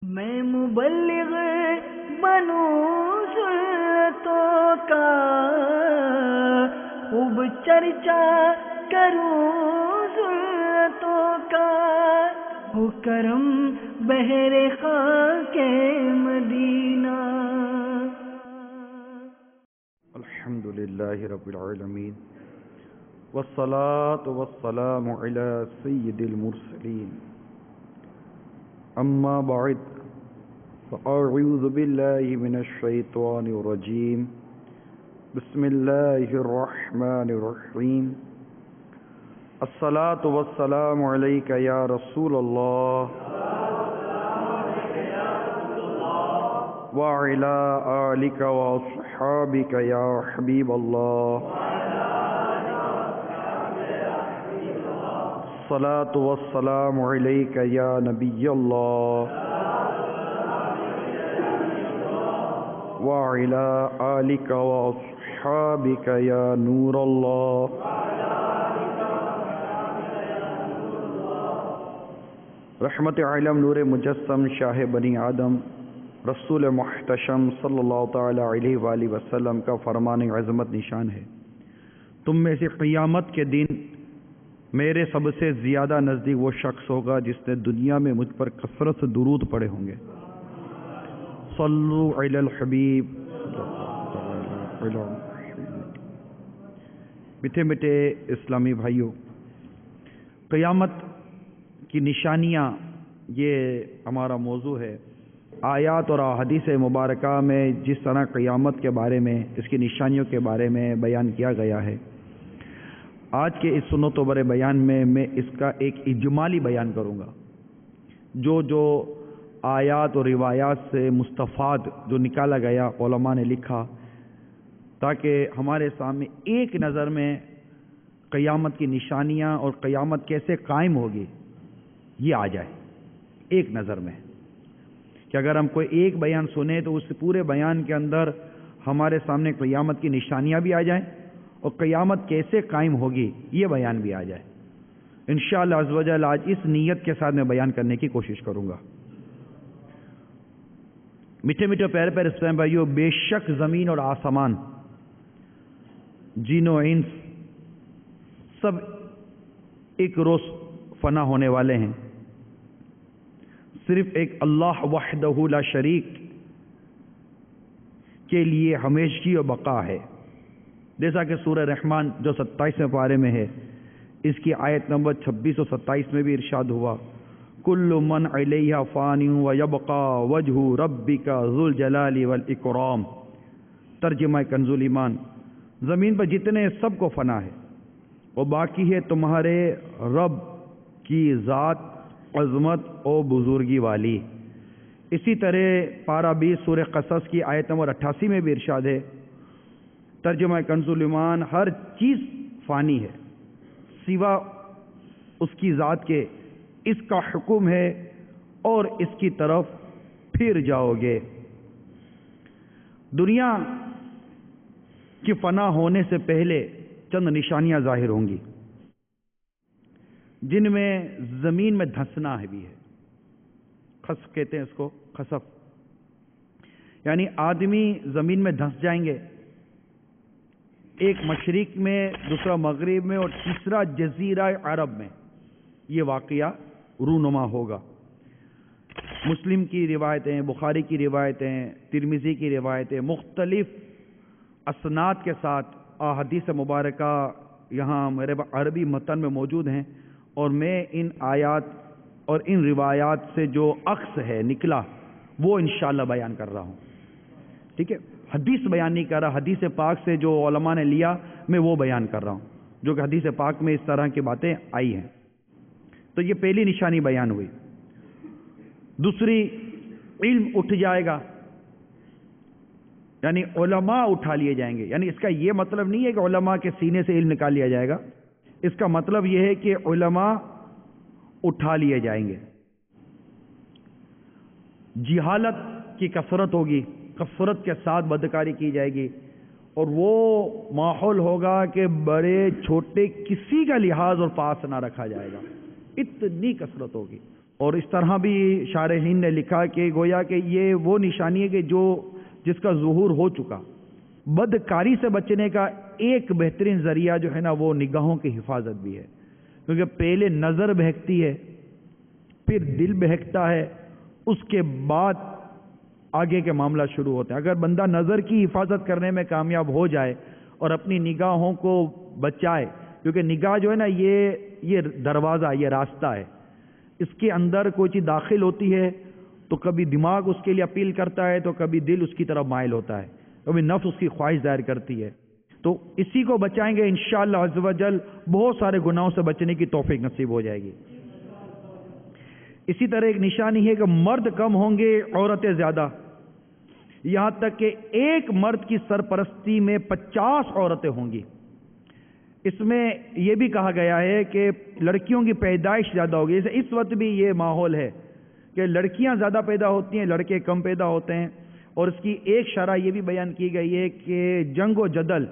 میں مبلغ بنوں سنتوں کا، خوب چرچا کروں سنتوں کا، ہو کرم بہر خاک مدینہ۔ الحمد للہ رب العالمین، والصلاة والسلام علی سید المرسلین، اما بعد فاعوذ باللہ من الشیطان الرجیم، بسم اللہ الرحمن الرحیم۔ الصلاة والسلام علیک یا رسول اللہ وعلی آلک واصحابک یا حبیب اللہ۔ الصلاة والسلام علیک یا نبی اللہ وعلی آلک واصحابک یا نور اللہ۔ رحمت عالم، نور مجسم، شاہ بنی آدم، رسول محتشم صلی اللہ تعالی علیہ وآلہ وسلم کا فرمان عظمت نشان ہے، تم میں سے قیامت کے دن میرے سب سے زیادہ نزدیک وہ شخص ہوگا جس نے دنیا میں مجھ پر کثرت سے درود پڑھے ہوں گے۔ صلو علی الحبیب۔ میٹھے میٹھے اسلامی بھائیوں، قیامت کی نشانیاں، یہ ہمارا موضوع ہے۔ آیات اور احادیث مبارکہ میں جس طرح قیامت کے بارے میں، اس کی نشانیوں کے بارے میں بیان کیا گیا ہے، آج کے اس سنت و برے بیان میں اس کا ایک اجمالی بیان کروں گا، جو آیات اور روایات سے مستفاد جو نکالا گیا علماء نے لکھا، تاکہ ہمارے سامنے ایک نظر میں قیامت کی نشانیاں اور قیامت کیسے قائم ہوگی یہ آ جائے ایک نظر میں، کہ اگر ہم کوئی ایک بیان سنیں تو اس پورے بیان کے اندر ہمارے سامنے قیامت کی نشانیاں بھی آ جائیں اور قیامت کیسے قائم ہوگی یہ بیان بھی آ جائے۔ انشاءاللہ عز و جل آج اس نیت کے ساتھ میں بیان کرنے کی کوشش کروں گا۔ میٹھے میٹھے پیارے پیارے اسلام بھائیوں، بے شک زمین اور آسمان، جن و انس سب ایک روز فنا ہونے والے ہیں، صرف ایک اللہ وحدہ لا شریک کے لیے ہمیشگی و بقا ہے، جیسا کہ سورہ رحمان جو 27ویں پارے میں ہے، اس کی آیت نمبر 26 اور 27 میں بھی ارشاد ہوا، کل من علیہ فان ویبقى وجہ ربک ذو الجلال والاکرام۔ ترجمہ کنز ایمان، زمین پر جتنے سب کو فنا ہے، اور باقی ہے تمہارے رب کی ذات عظمت اور بزرگی والی۔ اسی طرح پارہ 20 سورہ قصص کی آیت نمبر 88 میں بھی ارشاد ہے، ترجمہ کنز ایمان، ہر چیز فانی ہے سوا اس کی ذات کے، اس کا حکم ہے اور اس کی طرف پھر جاؤ گے۔ دنیا کی فنا ہونے سے پہلے چند نشانیاں ظاہر ہوں گی، جن میں زمین میں دھنسنا بھی ہے۔ خسف کہتے ہیں اس کو، خسف یعنی آدمی زمین میں دھنس جائیں گے، ایک مشرق میں، دوسرا مغرب میں اور تیسرا جزیرہ عرب میں یہ واقعہ رونما ہوگا۔ مسلم کی روایتیں، بخاری کی روایتیں، ترمذی کی روایتیں، مختلف اسناد کے ساتھ احادیث مبارکہ یہاں میرے عربی متن میں موجود ہیں، اور میں ان آیات اور ان روایات سے جو عکس ہے نکلا وہ انشاءاللہ بیان کر رہا ہوں، ٹھیک ہے؟ حدیث بیان نہیں کر رہا، حدیث پاک سے جو علماء نے لیا میں وہ بیان کر رہا ہوں، جو کہ حدیث پاک میں اس طرح کی باتیں آئی ہیں۔ تو یہ پہلی نشانی بیان ہوئی۔ دوسری، علم اٹھ جائے گا، یعنی علماء اٹھا لیے جائیں گے۔ یعنی اس کا یہ مطلب نہیں ہے کہ علماء کے سینے سے علم نکال لیا جائے گا، اس کا مطلب یہ ہے کہ علماء اٹھا لیے جائیں گے۔ جہالت کی کثرت ہوگی، کثرت کے ساتھ بدکاری کی جائے گی، اور وہ ماحول ہوگا کہ بڑے چھوٹے کسی کا لحاظ اور پاس نہ رکھا جائے گا، اتنی کثرت ہوگی۔ اور اس طرح بھی شارحین نے لکھا کہ گویا کہ یہ وہ نشانی ہے کہ جس کا ظہور ہو چکا. بدکاری سے بچنے کا ایک بہترین ذریعہ جو ہے نا وہ نگاہوں کی حفاظت بھی ہے، کیونکہ پہلے نظر بہکتی ہے، پھر دل بہکتا ہے، اس کے بعد آگے کے معاملہ شروع ہوتے ہیں. اگر بندہ نظر کی حفاظت کرنے میں کامیاب ہو جائے اور اپنی نگاہوں کو بچائے، کیونکہ نگاہ جو ہے نا یہ دروازہ، یہ راستہ ہے. اس کے اندر کوئی چیز داخل ہوتی ہے تو کبھی دماغ اس کے لیے اپیل کرتا ہے، تو کبھی دل اس کی طرف مائل ہوتا ہے، کبھی نفس اس کی خواہش ظاہر کرتی ہے. تو اسی کو بچائیں گے انشاءاللہ عز و جل بہت سارے گناہوں سے بچنے کی توفیق نصیب ہو جائے گی. اسی طرح ایک نشانی ہے کہ مرد کم ہوں گے، عورتیں زیادہ. یہاں تک کہ ایک مرد کی سرپرستی میں 50 عورتیں ہوں گی. اس میں یہ بھی کہا گیا ہے کہ لڑکیوں کی پیدائش زیادہ ہوگی. جیسے اس وقت بھی یہ ماحول ہے کہ لڑکیاں زیادہ پیدا ہوتی ہیں، لڑکے کم پیدا ہوتے ہیں. اور اس کی ایک شرح یہ بھی بیان کی گئی ہے کہ جنگ و جدل،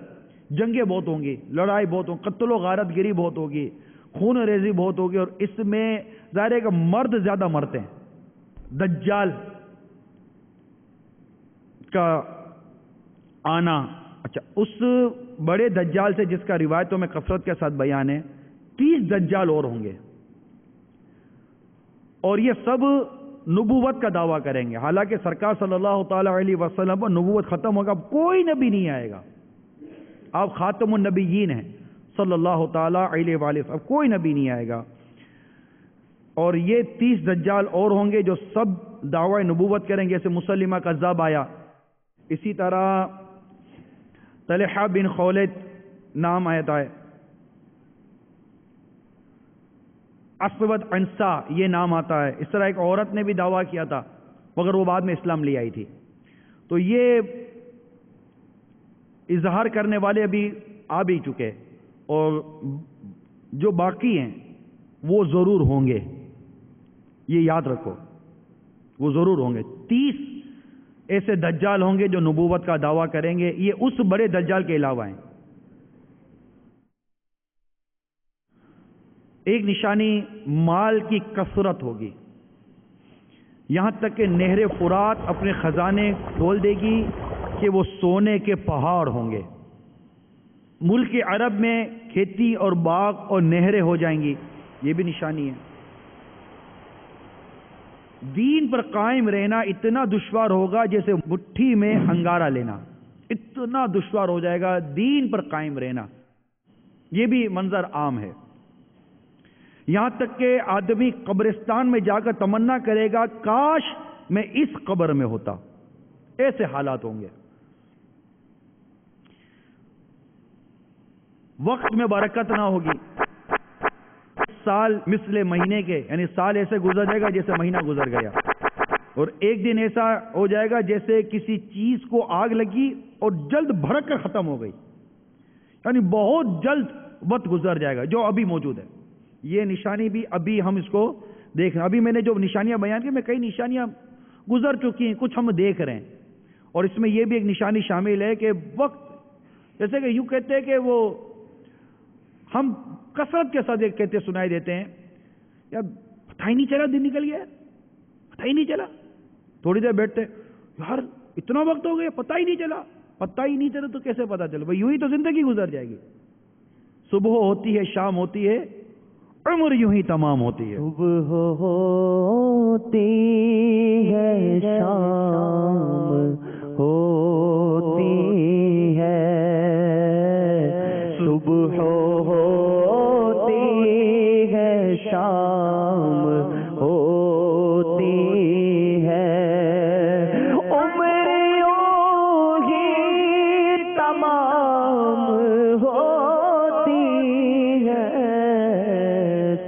جنگیں بہت ہوں گی، لڑائی بہت ہوں، قتل و غارت گری بہت ہوگی، خون ریزی بہت ہوگی. اور اس میں ظاہر ہے کہ مرد زیادہ مرتے ہیں. دجال کا آنا، اچھا اس بڑے دجال سے جس کا روایتوں میں کثرت کے ساتھ بیان ہے، 30 دجال اور ہوں گے، اور یہ سب نبوت کا دعویٰ کریں گے. حالانکہ سرکار صلی اللہ تعالی علیہ وسلم پر نبوت ختم ہوگا، کوئی نبی نہیں آئے گا. آپ خاتم النبیین ہیں صلی اللہ تعالی علیہ وآلہ وسلم، کوئی نبی نہیں آئے گا. اور یہ 30 دجال اور ہوں گے جو سب دعوی نبوت کریں گے، جیسے مسلمہ کذاب آیا. اسی طرح طلحہ بن خولد نام آتا ہے، اسود عنسا یہ نام آتا ہے. اس طرح ایک عورت نے بھی دعویٰ کیا تھا مگر وہ بعد میں اسلام لے آئی تھی. تو یہ اظہار کرنے والے ابھی آ بھی چکے، اور جو باقی ہیں وہ ضرور ہوں گے، یہ یاد رکھو، وہ ضرور ہوں گے. 30 ایسے دجال ہوں گے جو نبوت کا دعویٰ کریں گے. یہ اس بڑے دجال کے علاوہ ہیں. ایک نشانی مال کی کثرت ہوگی، یہاں تک کہ نہر فرات اپنے خزانے کھول دے گی کہ وہ سونے کے پہاڑ ہوں گے. ملک عرب میں کھیتی اور باغ اور نہریں ہو جائیں گی، یہ بھی نشانی ہے. دین پر قائم رہنا اتنا دشوار ہوگا جیسے مٹھی میں انگارہ لینا، اتنا دشوار ہو جائے گا دین پر قائم رہنا. یہ بھی منظر عام ہے. یہاں تک کہ آدمی قبرستان میں جا کر تمنا کرے گا کاش میں اس قبر میں ہوتا. ایسے حالات ہوں گے. وقت میں برکت نہ ہوگی. سال مثل مہینے کے، یعنی سال ایسے گزر جائے گا جیسے مہینہ گزر گیا. اور ایک دن ایسا ہو جائے گا جیسے کسی چیز کو آگ لگی اور جلد بھڑک کر ختم ہو گئی، یعنی بہت جلد وقت گزر جائے گا جو ابھی موجود ہے. یہ نشانی بھی ابھی ہم اس کو دیکھ رہے ہیں. ابھی میں نے جو نشانیاں بیان کی، میں کئی نشانیاں گزر چکی ہیں، کچھ ہم دیکھ رہے ہیں. اور اس میں یہ بھی ایک نشانی شامل ہے کہ وقت، جیسے کہ یوں کہتے ہیں کہ وہ ہم کثرت کے ساتھ ایک کہتے سنائی دیتے ہیں، یار پتہ ہی نہیں چلا دن نکل گیا، پتہ ہی نہیں چلا. تھوڑی دیر بیٹھتے، یار اتنا وقت ہو گیا پتہ ہی نہیں چلا. پتہ ہی نہیں چلا تو کیسے پتہ چلے بھائی؟ یوں ہی تو زندگی گزر جائے گی. صبح ہوتی ہے، شام ہوتی ہے، عمر یوں ہی تمام ہوتی ہے. صبح ہوتی ہے، شام ہوتی ہے، صبح ہوتی ہے، شام ہوتی ہے، عمر یوں ہی تمام ہوتی ہے،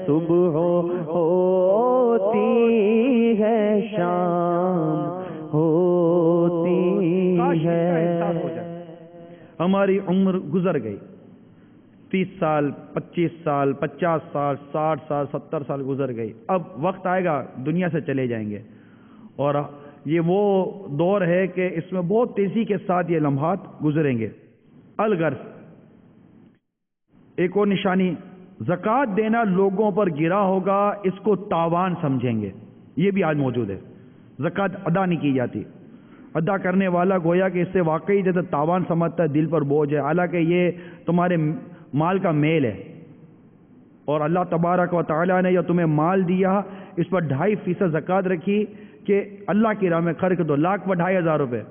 صبح ہوتی ہے، شام ہوتی ہے. ہماری عمر گزر گئی، 30 سال، 25 سال، 50 سال، 60 سال، 70 سال گزر گئی. اب وقت آئے گا دنیا سے چلے جائیں گے. اور یہ وہ دور ہے کہ اس میں بہت تیزی کے ساتھ یہ لمحات گزریں گے. الغرض ایک اور نشانی زکوٰۃ دینا لوگوں پر گرا ہوگا، اس کو تاوان سمجھیں گے، یہ بھی آج موجود ہے۔ زکوٰۃ ادا نہیں کی جاتی، ادا کرنے والا گویا کہ اس سے واقعی جیسے تاوان سمجھتا ہے، دل پر بوجھ ہے، حالانکہ یہ تمہارے مال کا میل ہے، اور اللہ تبارک و تعالیٰ نے جو تمہیں مال دیا اس پر 2.5% زکوٰۃ رکھی کہ اللہ کی راہ میں خرچ دو، 1,02,500 روپے۔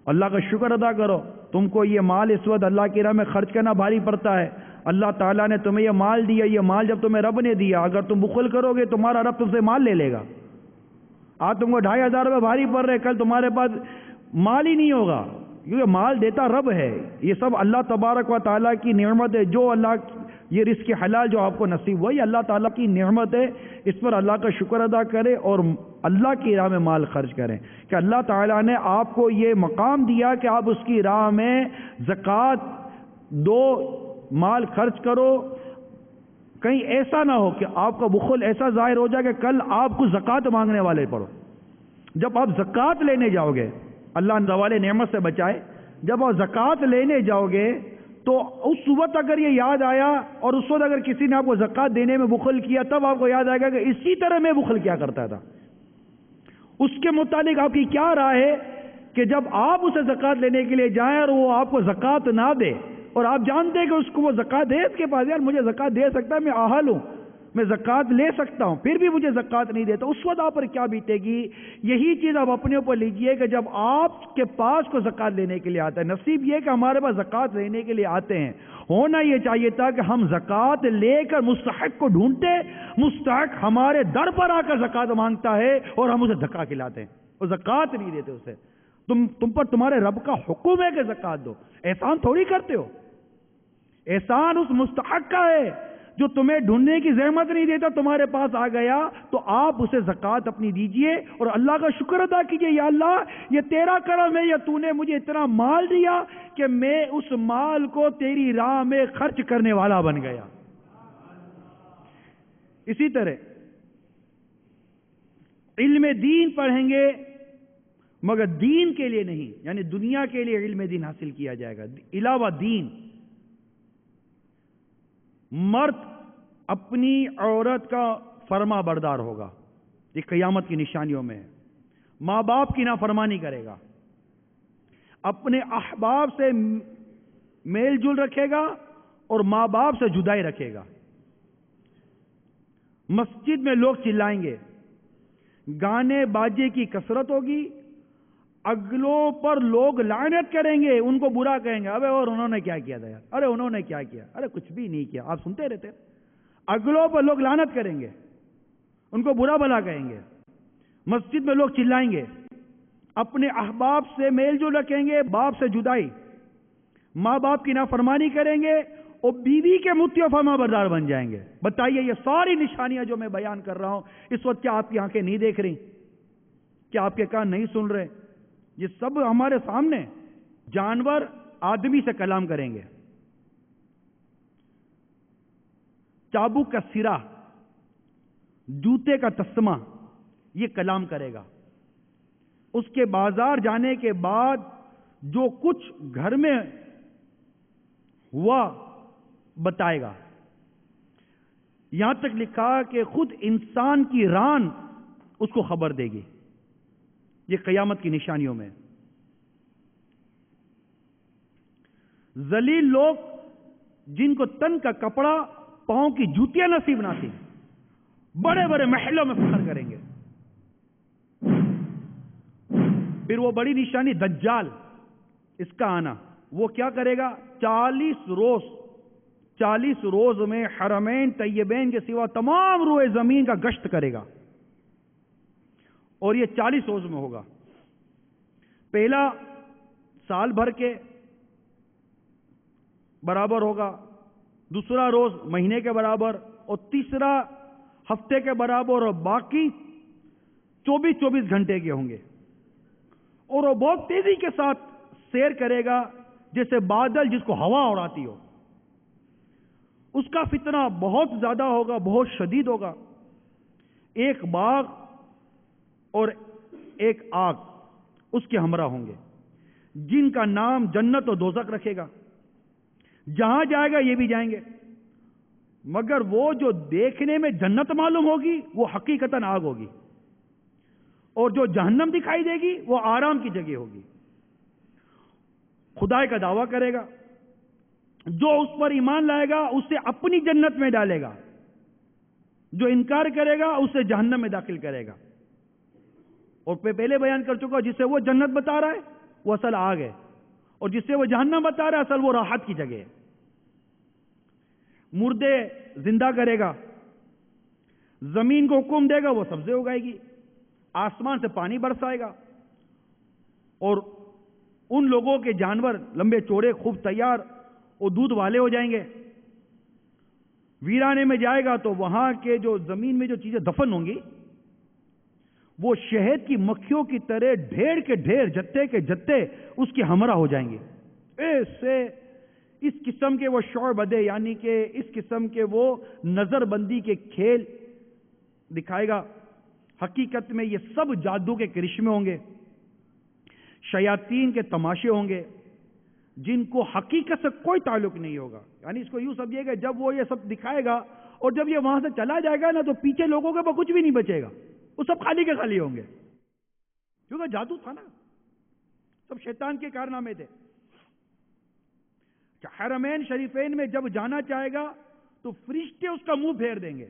اللہ کا شکر ادا کرو، تم کو یہ مال اس وقت اللہ کی راہ میں خرچ کرنا بھاری پڑتا ہے۔ اللہ تعالیٰ نے تمہیں یہ مال دیا، یہ مال جب تمہیں رب نے دیا، اگر تم بخل کرو گے تمہارا رب تم سے مال لے لے گا۔ آج تم کو 2,500 روپے بھاری پڑ رہے، کل تمہارے پاس مال ہی نہیں ہوگا، کیونکہ مال دیتا رب ہے۔ یہ سب اللہ تبارک و تعالیٰ کی نعمت ہے، جو اللہ یہ رزق حلال جو آپ کو نصیب ہوا، یہ اللہ تعالیٰ کی نعمت ہے، اس پر اللہ کا شکر ادا کرے اور اللہ کی راہ میں مال خرچ کریں، کہ اللہ تعالیٰ نے آپ کو یہ مقام دیا کہ آپ اس کی راہ میں زکوٰۃ دو، مال خرچ کرو۔ کہیں ایسا نہ ہو کہ آپ کا بخل ایسا ظاہر ہو جائے کہ کل آپ کو زکوٰۃ مانگنے والے پڑو۔ جب آپ زکوٰۃ لینے جاؤ گے، اللہ زوال نعمت سے بچائے، جب آپ زکوٰۃ لینے جاؤ گے تو اس وقت اگر یہ یاد آیا، اور اس وقت اگر کسی نے آپ کو زکوٰۃ دینے میں بخل کیا، تب آپ کو یاد آئے گا کہ اسی طرح میں بخل کیا کرتا تھا۔ اس کے متعلق آپ کی کیا رائے ہے کہ جب آپ اسے زکوٰۃ لینے کے لیے جائیں اور وہ آپ کو زکوٰۃ نہ دے، اور آپ جانتے ہیں کہ اس کو وہ زکوٰۃ ہے، اس کے پاس یار مجھے زکوٰۃ دے سکتا ہے، میں اہل ہوں، میں زکوٰۃ لے سکتا ہوں، پھر بھی مجھے زکوٰۃ نہیں دیتا، اس وقت آپ پر کیا بیتے گی؟ یہی چیز آپ اپنے اوپر لیجئے کہ جب آپ کے پاس کو زکوٰۃ لینے کے لیے آتا ہے، نصیب یہ کہ ہمارے پاس زکوٰۃ لینے کے لیے آتے ہیں، ہونا یہ چاہیے تھا کہ ہم زکوٰۃ لے کر مستحق کو ڈھونڈتے، مستحق ہمارے در پر آ کر زکوٰۃ مانگتا ہے اور ہم اسے دھکا کھلاتے ہیں اور زکوٰۃ نہیں دیتے اسے۔ تم پر تمہارے رب کا حکم ہے کہ زکوٰۃ دو، احسان تھوڑی کرتے ہو، احسان اس مستحق کا ہے جو تمہیں ڈھونڈنے کی زحمت نہیں دیتا، تمہارے پاس آ گیا تو آپ اسے زکوٰۃ اپنی دیجئے اور اللہ کا شکر ادا کیجئے، یا اللہ یہ تیرا کرم ہے، یا تو نے مجھے اتنا مال دیا کہ میں اس مال کو تیری راہ میں خرچ کرنے والا بن گیا۔ اسی طرح علم دین پڑھیں گے مگر دین کے لیے نہیں، یعنی دنیا کے لیے علم دین حاصل کیا جائے گا علاوہ دین۔ مرد اپنی عورت کا فرما بردار ہوگا، یہ قیامت کی نشانیوں میں ہے، ماں باپ کی نافرمانی کرے گا، اپنے احباب سے میل جل رکھے گا اور ماں باپ سے جدائی رکھے گا۔ مسجد میں لوگ چلائیں گے، گانے باجے کی کثرت ہوگی، اگلوں پر لوگ لعنت کریں گے، ان کو برا کہیں گے، ابے اور انہوں نے کیا کیا تھا یار، ارے انہوں نے کیا کیا، ارے کچھ بھی نہیں کیا، آپ سنتے رہتے۔ اگلوں پر لوگ لعنت کریں گے، ان کو برا بھلا کہیں گے، مسجد میں لوگ چلائیں گے، اپنے احباب سے میل جول رکھیں گے، باپ سے جدائی، ماں باپ کی نافرمانی کریں گے اور بیوی کے مطیع و فرما بردار بن جائیں گے۔ بتائیے یہ ساری نشانیاں جو میں بیان کر رہا ہوں اس وقت کیا آپ کی آنکھیں نہیں دیکھ رہی؟ کیا آپ کے کان نہیں سن رہے؟ یہ سب ہمارے سامنے۔ جانور آدمی سے کلام کریں گے، چابک کا سرا، جوتے کا تسمہ یہ کلام کرے گا۔ اس کے بازار جانے کے بعد جو کچھ گھر میں ہوا بتائے گا، یہاں تک لکھا کہ خود انسان کی ران اس کو خبر دے گی۔ یہ قیامت کی نشانیوں میں۔ ذلیل لوگ جن کو تن کا کپڑا پاؤں کی جوتیاں نصیب نہ تھی، بڑے بڑے محلوں میں فخر کریں گے۔ پھر وہ بڑی نشانی دجال، اس کا آنا، وہ کیا کرے گا؟ 40 روز میں حرمین طیبین کے سوا تمام روئے زمین کا گشت کرے گا، اور یہ 40 روز میں ہوگا۔ پہلا سال بھر کے برابر ہوگا، دوسرا روز مہینے کے برابر، اور تیسرا ہفتے کے برابر، اور باقی 24 گھنٹے کے ہوں گے۔ اور وہ بہت تیزی کے ساتھ سیر کرے گا جیسے بادل جس کو ہوا اڑاتی ہو۔ اس کا فتنہ بہت زیادہ ہوگا، بہت شدید ہوگا۔ ایک باغ اور ایک آگ اس کے ہمراہ ہوں گے، جن کا نام جنت و دوزخ رکھے گا۔ جہاں جائے گا یہ بھی جائیں گے، مگر وہ جو دیکھنے میں جنت معلوم ہوگی وہ حقیقتاً آگ ہوگی، اور جو جہنم دکھائی دے گی وہ آرام کی جگہ ہوگی۔ خدائی کا دعویٰ کرے گا، جو اس پر ایمان لائے گا اسے اپنی جنت میں ڈالے گا، جو انکار کرے گا اسے جہنم میں داخل کرے گا۔ اور پہلے بیان کر چکا، جسے وہ جنت بتا رہا ہے وہ اصل آگ ہے، اور جسے وہ جہنم بتا رہا ہے اصل وہ راحت کی جگہ ہے۔ مردے زندہ کرے گا، زمین کو حکم دے گا وہ سبزے اگائے گی، آسمان سے پانی برسائے گا، اور ان لوگوں کے جانور لمبے چوڑے خوب تیار اور دودھ والے ہو جائیں گے۔ ویرانے میں جائے گا تو وہاں کے جو زمین میں جو چیزیں دفن ہوں گی وہ شہد کی مکھیوں کی طرح ڈھیر کے ڈھیر، جتے کے جتے اس کے ہمراہ ہو جائیں گے۔ ایسے اس قسم کے وہ شعور بدے، یعنی کہ اس قسم کے وہ نظر بندی کے کھیل دکھائے گا۔ حقیقت میں یہ سب جادو کے کرشمے ہوں گے، شیاطین کے تماشے ہوں گے، جن کو حقیقت سے کوئی تعلق نہیں ہوگا۔ یعنی اس کو یوں سمجھیے کہ جب وہ یہ سب دکھائے گا اور جب یہ وہاں سے چلا جائے گا نا تو پیچھے لوگوں کے پاس کچھ بھی نہیں بچے گا، وہ سب خالی کے خالی ہوں گے، کیونکہ جادو تھا نا، سب شیطان کے کارنامے تھے۔ حرمین شریفین میں جب جانا چاہے گا تو فرشتے اس کا منہ پھیر دیں گے۔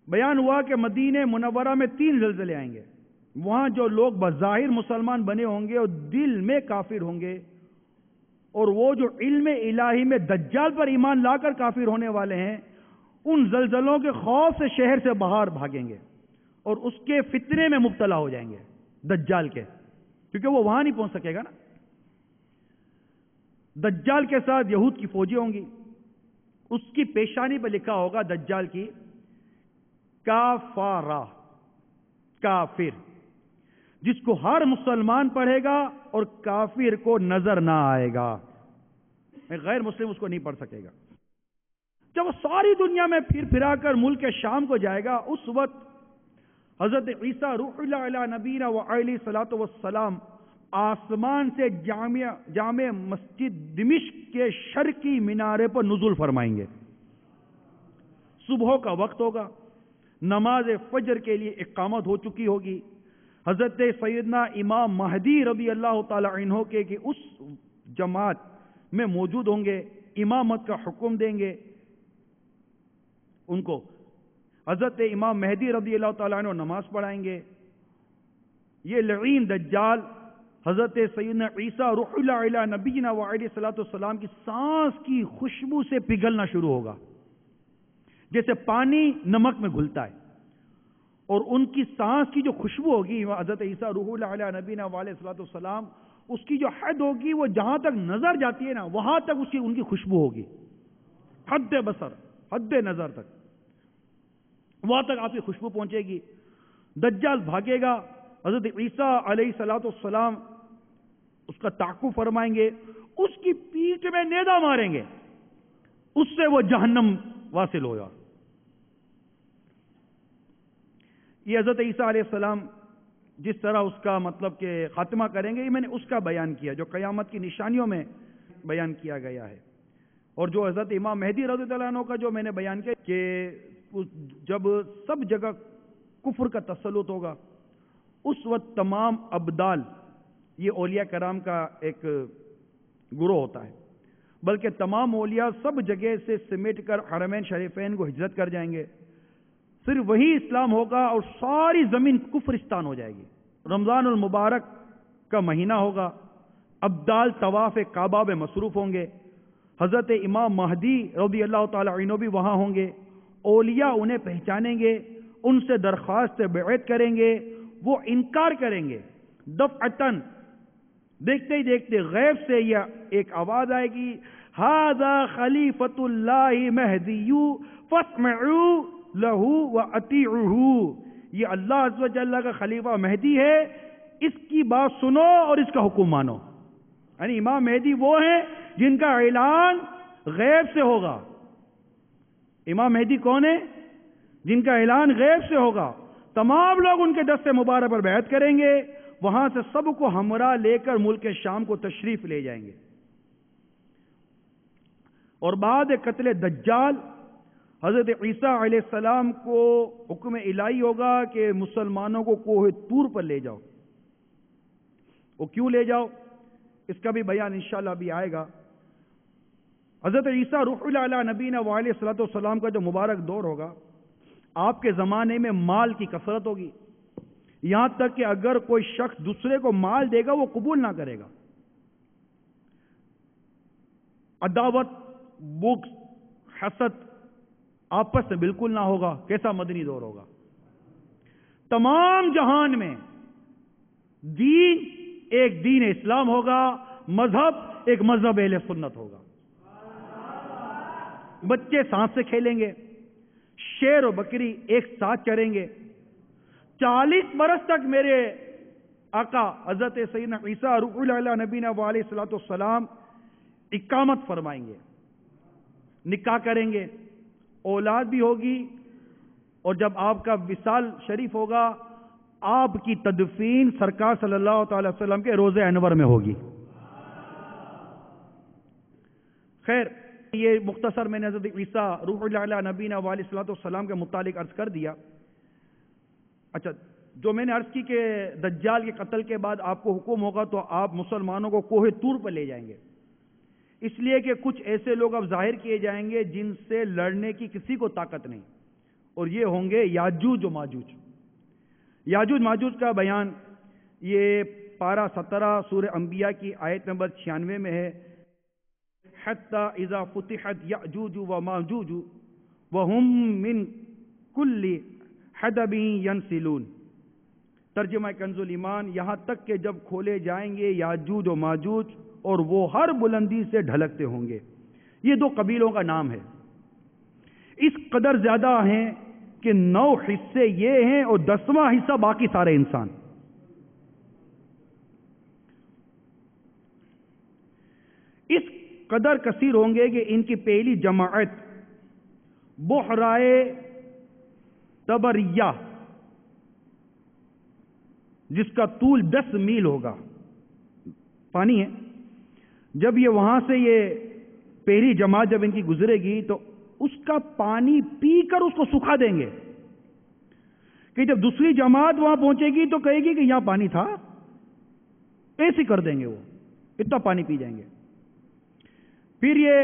بیان ہوا کہ مدینہ منورہ میں 3 زلزلے آئیں گے، وہاں جو لوگ بظاہر مسلمان بنے ہوں گے اور دل میں کافر ہوں گے، اور وہ جو علم الہی میں دجال پر ایمان لا کر کافر ہونے والے ہیں، ان زلزلوں کے خوف سے شہر سے باہر بھاگیں گے اور اس کے فتنے میں مبتلا ہو جائیں گے، دجال کے، کیونکہ وہ وہاں نہیں پہنچ سکے گا نا۔ دجال کے ساتھ یہود کی فوجیں ہوں گی، اس کی پیشانی پہ لکھا ہوگا دجال کی کافارہ، کافر، جس کو ہر مسلمان پڑھے گا اور کافر کو نظر نہ آئے گا، غیر مسلم اس کو نہیں پڑھ سکے گا۔ جب وہ ساری دنیا میں پھر پھرا کر ملک شام کو جائے گا، اس وقت حضرت عیسیٰ روح اللہ علیہ نبینا و علیہ صلاۃ والسلام آسمان سے جامع مسجد دمشق کے شرقی مینارے پر نزول فرمائیں گے۔ صبح کا وقت ہوگا، نماز فجر کے لیے اقامت ہو چکی ہوگی، حضرت سیدنا امام مہدی رضی اللہ تعالی عنہ کے کہ اس جماعت میں موجود ہوں گے، امامت کا حکم دیں گے ان کو۔ حضرت امام مہدی رضی اللہ تعالیٰ عنہ نماز پڑھائیں گے۔ یہ لعین دجال حضرت سیدنا عیسیٰ روح اللہ علیہ نبینا و علیہ صلاۃ والسلام کی سانس کی خوشبو سے پگھلنا شروع ہوگا، جیسے پانی نمک میں گھلتا ہے، اور ان کی سانس کی جو خوشبو ہوگی حضرت عیسیٰ روح اللہ علیہ نبینا و علیہ صلاۃ والسلام، اس کی جو حد ہوگی وہ جہاں تک نظر جاتی ہے نا وہاں تک ان کی خوشبو ہوگی، حد بصر، حد نظر تک، وہاں تک آپ کی خوشبو پہنچے گی۔ دجال بھاگے گا، حضرت عیسیٰ علیہ صلاۃ والسلام اس کا تعقب فرمائیں گے، اس کی پیٹھ میں نیزہ ماریں گے، اس سے وہ جہنم واصل ہوگا۔ یہ حضرت عیسیٰ علیہ السلام جس طرح اس کا مطلب کہ خاتمہ کریں گے، یہ میں نے اس کا بیان کیا جو قیامت کی نشانیوں میں بیان کیا گیا ہے، اور جو حضرت امام مہدی رضی اللہ عنہ کا جو میں نے بیان کیا کہ جب سب جگہ کفر کا تسلط ہوگا، اس وقت تمام ابدال، یہ اولیاء کرام کا ایک گروہ ہوتا ہے، بلکہ تمام اولیاء سب جگہ سے سمیٹ کر حرمین شریفین کو ہجرت کر جائیں گے، صرف وہی اسلام ہوگا اور ساری زمین کفرستان ہو جائے گی۔ رمضان المبارک کا مہینہ ہوگا، ابدال طواف کعبہ میں مصروف ہوں گے، حضرت امام مہدی رضی اللہ تعالی عنہ بھی وہاں ہوں گے، اولیاء انہیں پہچانیں گے، ان سے درخواست بیعت کریں گے، وہ انکار کریں گے۔ دفعتاً دیکھتے ہی دیکھتے غیب سے یہ ایک آواز آئے گی، ھذا خلیفۃ اللہ مہدی فاسمعوا لہ واطیعوہ، یہ اللہ عز و جل کا خلیفہ مہدی ہے، اس کی بات سنو اور اس کا حکم مانو۔ یعنی امام مہدی وہ ہیں جن کا اعلان غیب سے ہوگا۔ امام مہدی کون ہے؟ جن کا اعلان غیب سے ہوگا، تمام لوگ ان کے دست مبارک پر بیعت کریں گے، وہاں سے سب کو ہمراہ لے کر ملک شام کو تشریف لے جائیں گے، اور بعد قتل دجال حضرت عیسیٰ علیہ السلام کو حکم الہی ہوگا کہ مسلمانوں کو کوہ طور پر لے جاؤ. وہ کیوں لے جاؤ اس کا بھی بیان انشاءاللہ بھی آئے گا. حضرت عیسیٰ روح اللہ علیہ نبینا وعلیہ الصلوۃ والسلام کا جو مبارک دور ہوگا، آپ کے زمانے میں مال کی کثرت ہوگی، یہاں تک کہ اگر کوئی شخص دوسرے کو مال دے گا وہ قبول نہ کرے گا. عداوت، بغض، حسد آپس میں بالکل نہ ہوگا. کیسا مدنی دور ہوگا؟ تمام جہان میں دین ایک دین اسلام ہوگا، مذہب ایک مذہب اہل سنت ہوگا. بچے سانس سے کھیلیں گے، شیر و بکری ایک ساتھ چریں گے. 40 برس تک میرے آقا حضرت سیدنا عیسیٰ روح اللہ علیہ نبینا علیہ الصلوۃ والسلام اقامت فرمائیں گے، نکاح کریں گے، اولاد بھی ہوگی، اور جب آپ کا وصال شریف ہوگا آپ کی تدفین سرکار صلی اللہ تعالی وسلم کے روضہ انور میں ہوگی. خیر، یہ مختصر میں نے حضرت عیسیٰ روح اللہ علیہ نبینا علیہ الصلوۃ والسلام کے متعلق عرض کر دیا. اچھا، جو میں نے عرض کی کہ دجال کے قتل کے بعد آپ کو حکم ہوگا تو آپ مسلمانوں کو کوہ طور پر لے جائیں گے، اس لیے کہ کچھ ایسے لوگ اب ظاہر کیے جائیں گے جن سے لڑنے کی کسی کو طاقت نہیں، اور یہ ہوں گے یاجوج و ماجوج. یاجوج ماجوج کا بیان یہ پارہ 17 سورہ انبیاء کی آیت نمبر 96 میں ہے. حتی اذا فتحت یأجوج و ماجوج وہم من کل حدب ینسلون. ترجمہ کنز الایمان، یہاں تک کہ جب کھولے جائیں گے یاجوج و ماجوج اور وہ ہر بلندی سے ڈھلکتے ہوں گے. یہ 2 قبیلوں کا نام ہے. اس قدر زیادہ ہیں کہ 9 حصے یہ ہیں اور 10واں حصہ باقی سارے انسان. اس قدر کثیر ہوں گے کہ ان کی پہلی جماعت بحرائے تبریہ، جس کا طول 10 میل ہوگا، پانی ہے، جب یہ وہاں سے یہ پہلی جماعت جب ان کی گزرے گی تو اس کا پانی پی کر اس کو سکھا دیں گے کہ جب دوسری جماعت وہاں پہنچے گی تو کہے گی کہ یہاں پانی تھا، ایسے کر دیں گے، وہ اتنا پانی پی جائیں گے. پھر یہ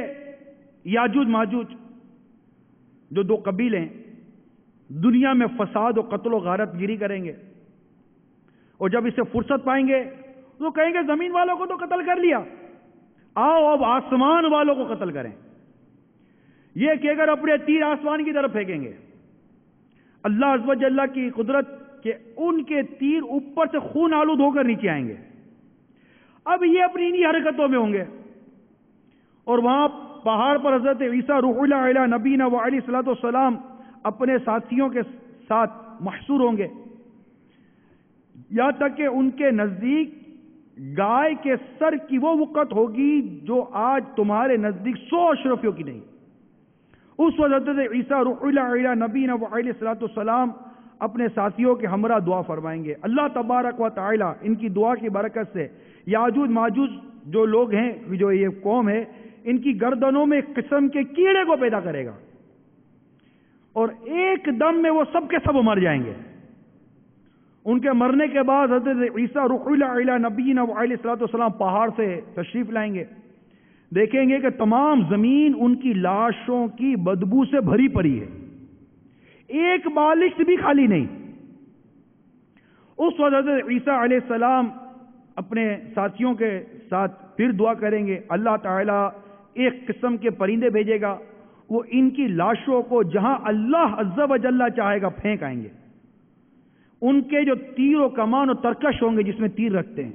یاجوج ماجوج جو 2 قبیلے ہیں دنیا میں فساد و قتل و غارت گیری کریں گے، اور جب اسے فرصت پائیں گے تو کہیں گے زمین والوں کو تو قتل کر لیا، آؤ اب آسمان والوں کو قتل کریں. یہ کہ اگر اپنے تیر آسمان کی طرف پھینکیں گے، اللہ عز و جل کی قدرت کہ ان کے تیر اوپر سے خون آلود ہو کر نیچے آئیں گے. اب یہ اپنی انہی حرکتوں میں ہوں گے، اور وہاں پہاڑ پر حضرت عیسیٰ روح اللہ علیہ نبینا وعلیہ الصلوۃ والسلام اپنے ساتھیوں کے ساتھ محشور ہوں گے، یہاں تک کہ ان کے نزدیک گائے کے سر کی وہ وقت ہوگی جو آج تمہارے نزدیک 100 اشرفیوں کی نہیں. اس وقت حضرت عیسیٰ روح اللہ علیہ نبینا وعلیہ الصلوۃ والسلام اپنے ساتھیوں کے ہمراہ دعا فرمائیں گے. اللہ تبارک و تعالی ان کی دعا کی برکت سے یاجوج ماجوج جو لوگ ہیں، جو یہ قوم ہے، ان کی گردنوں میں ایک قسم کے کیڑے کو پیدا کرے گا، اور ایک دم میں وہ سب کے سب مر جائیں گے. ان کے مرنے کے بعد حضرت عیسیٰ روح اللہ علیہ نبینا علیہ الصلوۃ والسلام پہاڑ سے تشریف لائیں گے، دیکھیں گے کہ تمام زمین ان کی لاشوں کی بدبو سے بھری پڑی ہے، ایک بالشت بھی خالی نہیں. اس وقت حضرت عیسیٰ علیہ السلام اپنے ساتھیوں کے ساتھ پھر دعا کریں گے. اللہ تعالیٰ ایک قسم کے پرندے بھیجے گا، وہ ان کی لاشوں کو جہاں اللہ عز و جل چاہے گا پھینک آئیں گے. ان کے جو تیر و کمان و ترکش ہوں گے جس میں تیر رکھتے ہیں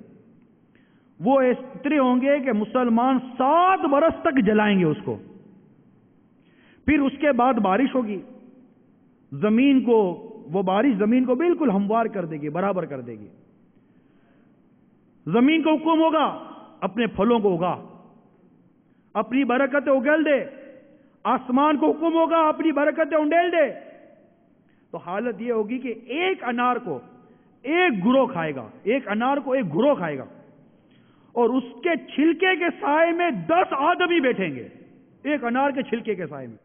وہ اتنے ہوں گے کہ مسلمان 7 برس تک جلائیں گے اس کو. پھر اس کے بعد بارش ہوگی، زمین کو وہ بارش زمین کو بالکل ہموار کر دے گی، برابر کر دے گی. زمین کو حکم ہوگا اپنے پھلوں کو اگا، اپنی برکتیں اگل دے. آسمان کو حکم ہوگا اپنی برکتیں انڈیل دے. تو حالت یہ ہوگی کہ ایک انار کو ایک گروہ کھائے گا، ایک انار کو ایک گروہ کھائے گا، اور اس کے چھلکے کے سائے میں 10 آدمی بیٹھیں گے، ایک انار کے چھلکے کے سائے میں.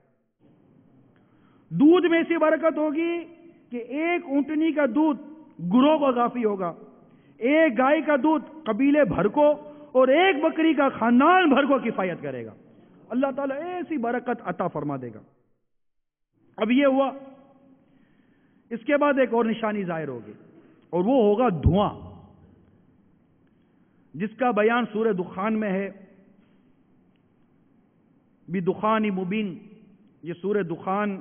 دودھ میں ایسی برکت ہوگی کہ ایک اونٹنی کا دودھ گروہ کو کافی ہوگا، ایک گائے کا دودھ قبیلے بھر کو، اور ایک بکری کا خاندان بھر کو کفایت کرے گا۔ اللہ تعالیٰ ایسی برکت عطا فرما دے گا۔ اب یہ ہوا، اس کے بعد ایک اور نشانی ظاہر ہوگی، اور وہ ہوگا دھواں، جس کا بیان سورہ دخان میں ہے۔ بدخان مبین، یہ سورہ دخان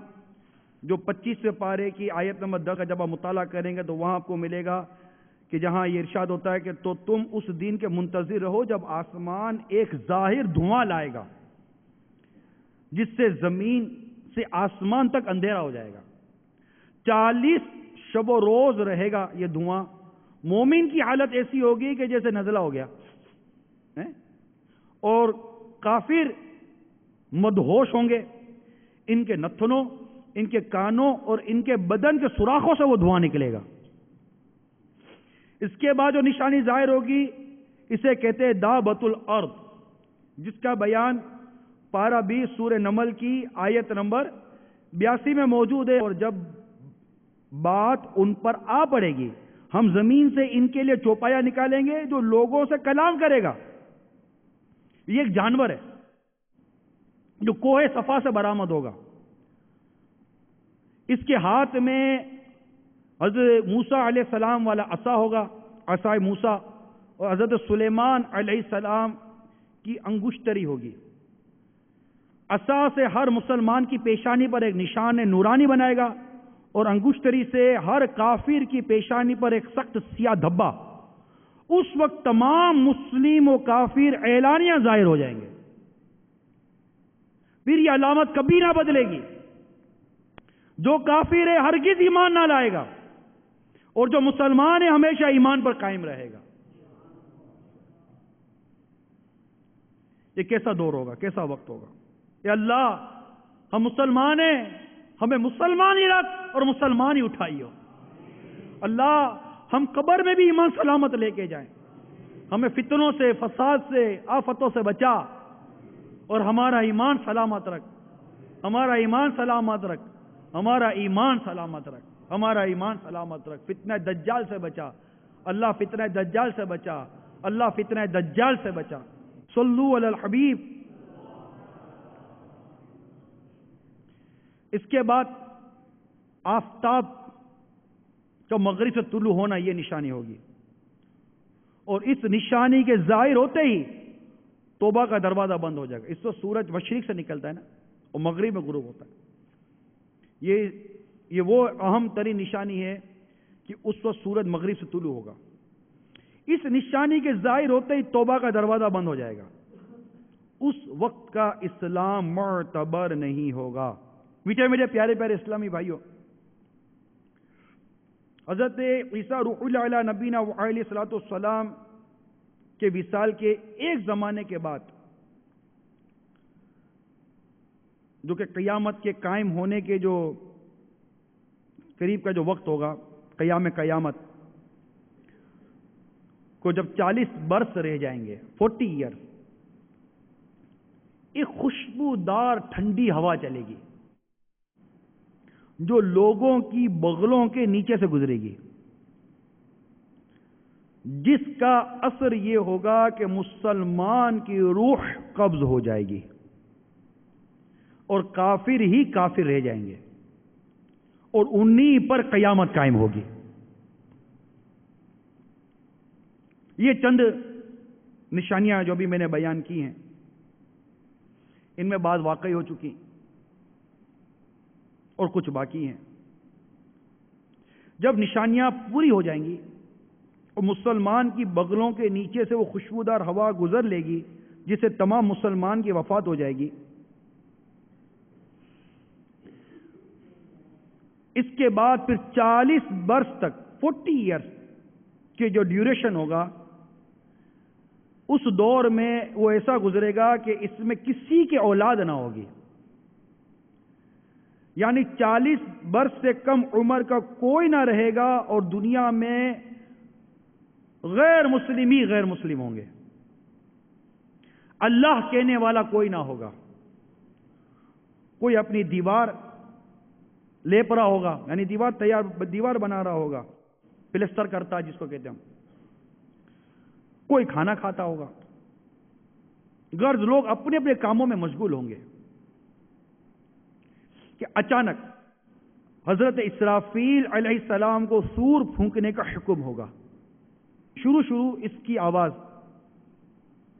جو 25ویں پارے کی آیت نمبر 10 کا جب آپ مطالعہ کریں گے تو وہاں آپ کو ملے گا کہ جہاں یہ ارشاد ہوتا ہے کہ تو تم اس دن کے منتظر رہو جب آسمان ایک ظاہر دھواں لائے گا جس سے زمین سے آسمان تک اندھیرا ہو جائے گا۔ 40 شب و روز رہے گا یہ دھواں۔ مومن کی حالت ایسی ہوگی کہ جیسے نزلہ ہو گیا، اور کافر مدہوش ہوں گے۔ ان کے نتنوں، ان کے کانوں اور ان کے بدن کے سوراخوں سے وہ دھواں نکلے گا۔ اس کے بعد جو نشانی ظاہر ہوگی اسے کہتے ہیں دابۃ الارض، جس کا بیان پارہ 20 سورہ نمل کی آیت نمبر 82 میں موجود ہے۔ اور جب بات ان پر آ پڑے گی ہم زمین سے ان کے لیے چوپایا نکالیں گے جو لوگوں سے کلام کرے گا۔ یہ ایک جانور ہے جو کوہ صفا سے برآمد ہوگا۔ اس کے ہاتھ میں حضرت موسیٰ علیہ السلام والا عصا ہوگا، عصا موسیٰ، اور حضرت سلیمان علیہ السلام کی انگشتری ہوگی۔ عصا سے ہر مسلمان کی پیشانی پر ایک نشان نورانی بنائے گا، اور انگشتری سے ہر کافر کی پیشانی پر ایک سخت سیاہ دھبا۔ اس وقت تمام مسلم و کافر اعلانیہ ظاہر ہو جائیں گے۔ پھر یہ علامت کبھی نہ بدلے گی۔ جو کافر ہے ہرگز ایمان نہ لائے گا، اور جو مسلمان ہے ہمیشہ ایمان پر قائم رہے گا۔ یہ کیسا دور ہوگا، کیسا وقت ہوگا؟ اے اللہ، ہم مسلمان ہیں، ہمیں مسلمان ہی رکھ اور مسلمان ہی اٹھائیو۔ اللہ، ہم قبر میں بھی ایمان سلامت لے کے جائیں، ہمیں فتنوں سے، فساد سے، آفتوں سے بچا، اور ہمارا ایمان سلامت رکھ، ہمارا ایمان سلامت رکھ، ہمارا ایمان سلامت رکھ، ہمارا ایمان سلامت رکھ۔ فتنہ دجال سے بچا اللہ، فتنہ دجال سے بچا اللہ، فتنہ دجال سے بچا۔ صلو علی الحبیب۔ اس کے بعد آفتاب کا مغرب سے طلوع ہونا، یہ نشانی ہوگی، اور اس نشانی کے ظاہر ہوتے ہی توبہ کا دروازہ بند ہو جائے گا۔ اس وقت سورج مشرق سے نکلتا ہے نا، اور مغرب میں غروب ہوتا ہے۔ یہ وہ اہم ترین نشانی ہے کہ اس وقت سورج مغرب سے طلوع ہوگا۔ اس نشانی کے ظاہر ہوتے ہی توبہ کا دروازہ بند ہو جائے گا۔ اس وقت کا اسلام معتبر نہیں ہوگا۔ میٹھے پیارے پیارے اسلامی بھائیوں، حضرت عیسیٰ روح اللہ علیہ نبینا علیہ الصلوۃ والسلام کے وصال کے ایک زمانے کے بعد، جو کہ قیامت کے قائم ہونے کے جو قریب کا جو وقت ہوگا، قیامت کو جب 40 برس رہ جائیں گے، 40 ایئر، ایک خوشبودار ٹھنڈی ہوا چلے گی جو لوگوں کی بغلوں کے نیچے سے گزرے گی، جس کا اثر یہ ہوگا کہ مسلمان کی روح قبض ہو جائے گی اور کافر ہی کافر رہ جائیں گے، اور انہی پر قیامت قائم ہوگی۔ یہ چند نشانیاں جو بھی میں نے بیان کی ہیں، ان میں بعض واقعی ہو چکی اور کچھ باقی ہیں۔ جب نشانیاں پوری ہو جائیں گی اور مسلمان کی بغلوں کے نیچے سے وہ خوشبودار ہوا گزر لے گی جس سے تمام مسلمان کی وفات ہو جائے گی، اس کے بعد پھر 40 برس تک، 40 ایئرس کے جو ڈیوریشن ہوگا، اس دور میں وہ ایسا گزرے گا کہ اس میں کسی کے اولاد نہ ہوگی، یعنی 40 برس سے کم عمر کا کوئی نہ رہے گا، اور دنیا میں غیر مسلم ہی غیر مسلم ہوں گے، اللہ کہنے والا کوئی نہ ہوگا۔ کوئی اپنی دیوار لیپ رہا ہوگا، یعنی دیوار بنا رہا ہوگا، پلسٹر کرتا ہے جس کو کہتے ہیں، کوئی کھانا کھاتا ہوگا، غرض لوگ اپنے اپنے کاموں میں مشغول ہوں گے کہ اچانک حضرت اسرافیل علیہ السلام کو سور پھونکنے کا حکم ہوگا. شروع اس کی آواز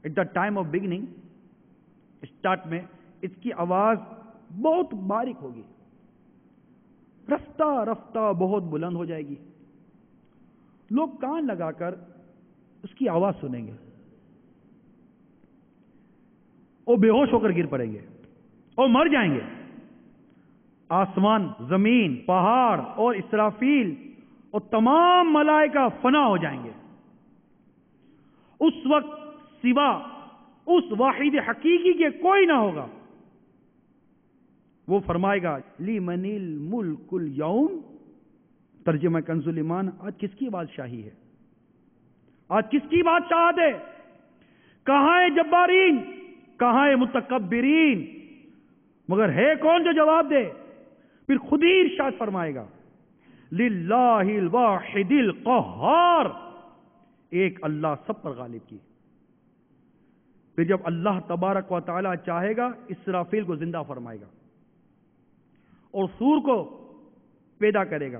at the time of beginning, start میں اس کی آواز بہت باریک ہوگی، رفتہ رفتہ بہت بلند ہو جائے گی. لوگ کان لگا کر اس کی آواز سنیں گے اور بے ہوش ہو کر گر پڑیں گے اور مر جائیں گے. آسمان، زمین، پہاڑ اور اسرافیل اور تمام ملائکہ فنا ہو جائیں گے. اس وقت سوا اس واحد حقیقی کے کوئی نہ ہوگا. وہ فرمائے گا لمن الملک اليوم، ترجمہ کنز الایمان، آج کس کی بادشاہی ہے؟ آج کس کی بادشاہت ہے؟ کہاں ہے جبارین؟ کہاں ہے متکبرین؟ مگر ہے کون جو جواب دے؟ پھر خود ہی ارشاد فرمائے گا للہ الواحد القہار، ایک اللہ سب پر غالب کی. پھر جب اللہ تبارک و تعالی چاہے گا اسرافیل کو زندہ فرمائے گا اور سور کو پیدا کرے گا،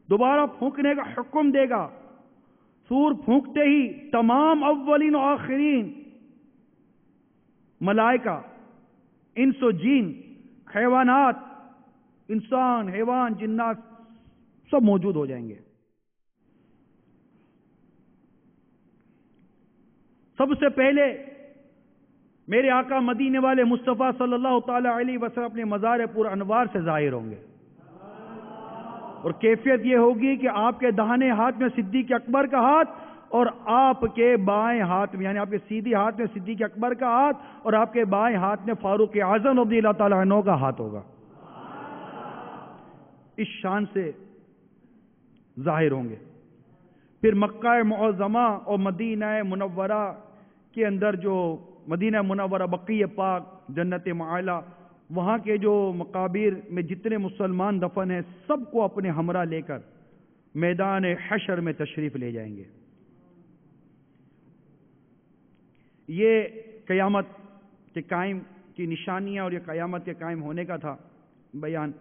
دوبارہ پھونکنے کا حکم دے گا. سور پھونکتے ہی تمام اولین و آخرین ملائکہ، انس و جین، حیوانات، انسان، حیوان، جنات سب موجود ہو جائیں گے. سب سے پہلے میرے آقا مدینے والے مصطفیٰ صلی اللہ تعالی علیہ وسلم اپنے مزار پر انوار سے ظاہر ہوں گے، اور کیفیت یہ ہوگی کہ آپ کے داہنے ہاتھ میں صدیق اکبر کا ہاتھ اور آپ کے بائیں ہاتھ میں، یعنی آپ کے سیدھے ہاتھ میں صدیق اکبر کا ہاتھ اور آپ کے بائیں ہاتھ میں فاروق اعظم رضی اللہ تعالیٰ عنہ کا ہاتھ ہوگا. اس شان سے ظاہر ہوں گے. پھر مکہ معظمہ اور مدینہ منورہ کے اندر، جو مدینہ منورہ، بقیع پاک، جنت معالی، وہاں کے جو مقابر میں جتنے مسلمان دفن ہیں سب کو اپنے ہمراہ لے کر میدان حشر میں تشریف لے جائیں گے. یہ قیامت کے قائم کی نشانیاں اور یہ قیامت کے قائم ہونے کا تھا بیان.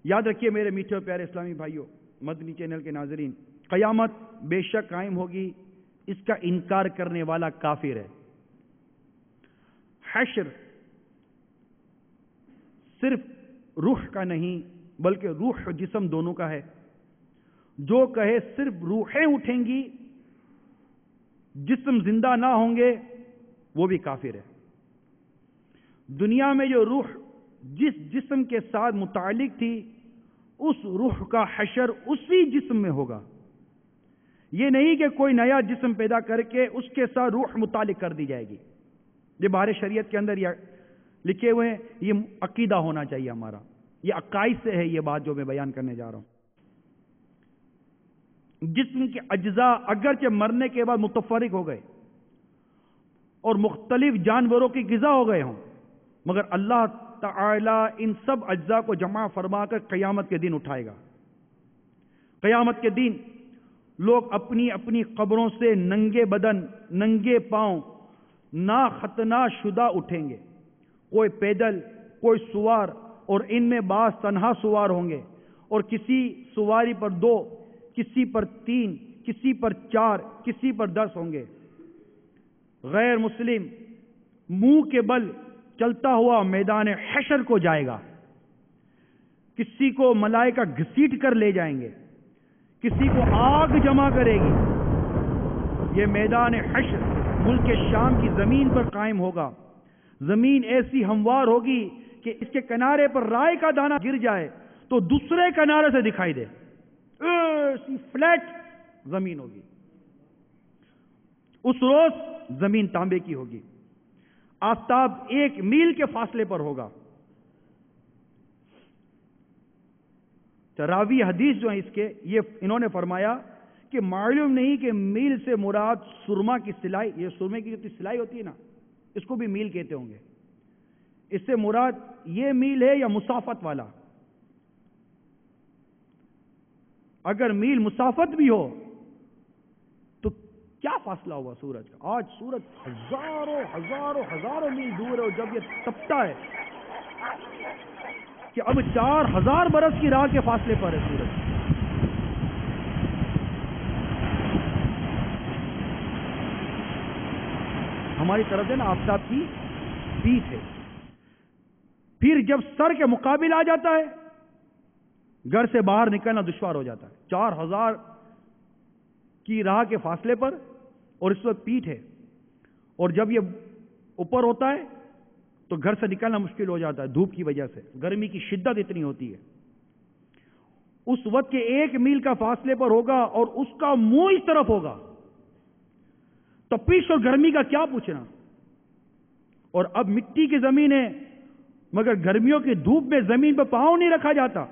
یاد رکھیے میرے میٹھے اور پیارے اسلامی بھائیوں، مدنی چینل کے ناظرین، قیامت بے شک قائم ہوگی، اس کا انکار کرنے والا کافر ہے. حشر صرف روح کا نہیں بلکہ روح اور جسم دونوں کا ہے. جو کہے صرف روحیں اٹھیں گی، جسم زندہ نہ ہوں گے، وہ بھی کافر ہے. دنیا میں جو روح جس جسم کے ساتھ متعلق تھی، اس روح کا حشر اسی جسم میں ہوگا. یہ نہیں کہ کوئی نیا جسم پیدا کر کے اس کے ساتھ روح متعلق کر دی جائے گی. یہ بار شریعت کے اندر یہ لکھے ہوئے ہیں، یہ عقیدہ ہونا چاہیے ہمارا، یہ عقائد سے ہے یہ بات جو میں بیان کرنے جا رہا ہوں. جسم کے اجزاء اگرچہ مرنے کے بعد متفرق ہو گئے اور مختلف جانوروں کی غذا ہو گئے ہوں، مگر اللہ تعالی ان سب اجزاء کو جمع فرما کر قیامت کے دن اٹھائے گا. قیامت کے دن لوگ اپنی اپنی قبروں سے ننگے بدن، ننگے پاؤں، نا ختنہ شدہ اٹھیں گے. کوئی پیدل، کوئی سوار، اور ان میں بعض تنہا سوار ہوں گے، اور کسی سواری پر 2، کسی پر 3، کسی پر 4، کسی پر 10 ہوں گے. غیر مسلم منہ کے بل چلتا ہوا میدان حشر کو جائے گا. کسی کو ملائکہ گھسیٹ کر لے جائیں گے، کسی کو آگ جمع کرے گی. یہ میدان حشر ملک شام کی زمین پر قائم ہوگا. زمین ایسی ہموار ہوگی کہ اس کے کنارے پر رائے کا دانہ گر جائے تو دوسرے کنارے سے دکھائی دے. ایسی فلیٹ زمین ہوگی. اس روز زمین تانبے کی ہوگی. آفتاب 1 میل کے فاصلے پر ہوگا. راوی حدیث جو ہیں اس کے، یہ انہوں نے فرمایا کہ معلوم نہیں کہ میل سے مراد سرما کی سلائی، یہ سرمے کی جو سلائی ہوتی ہے نا، اس کو بھی میل کہتے ہوں گے. اس سے مراد یہ میل ہے یا مسافت والا. اگر میل مسافت بھی ہو تو کیا فاصلہ ہوا سورج کا؟ آج سورج ہزاروں میل دور ہے، اور جب یہ تپتا ہے کہ اب 4000 برس کی راہ کے فاصلے پر ہے سورج. ہماری طرف ہے نا آفتاب کی پیٹھ ہے. پھر جب سر کے مقابل آ جاتا ہے گھر سے باہر نکلنا دشوار ہو جاتا ہے. 4000 کی راہ کے فاصلے پر اور اس وقت پیٹھ ہے، اور جب یہ اوپر ہوتا ہے تو گھر سے نکلنا مشکل ہو جاتا ہے دھوپ کی وجہ سے، گرمی کی شدت اتنی ہوتی ہے. اس وقت کے 1 میل کا فاصلے پر ہوگا اور اس کا منہ اس طرف ہوگا، تپش اور گرمی کا کیا پوچھنا. اور اب مٹی کی زمین ہے مگر گرمیوں کی دھوپ میں زمین پہ پاؤں نہیں رکھا جاتا.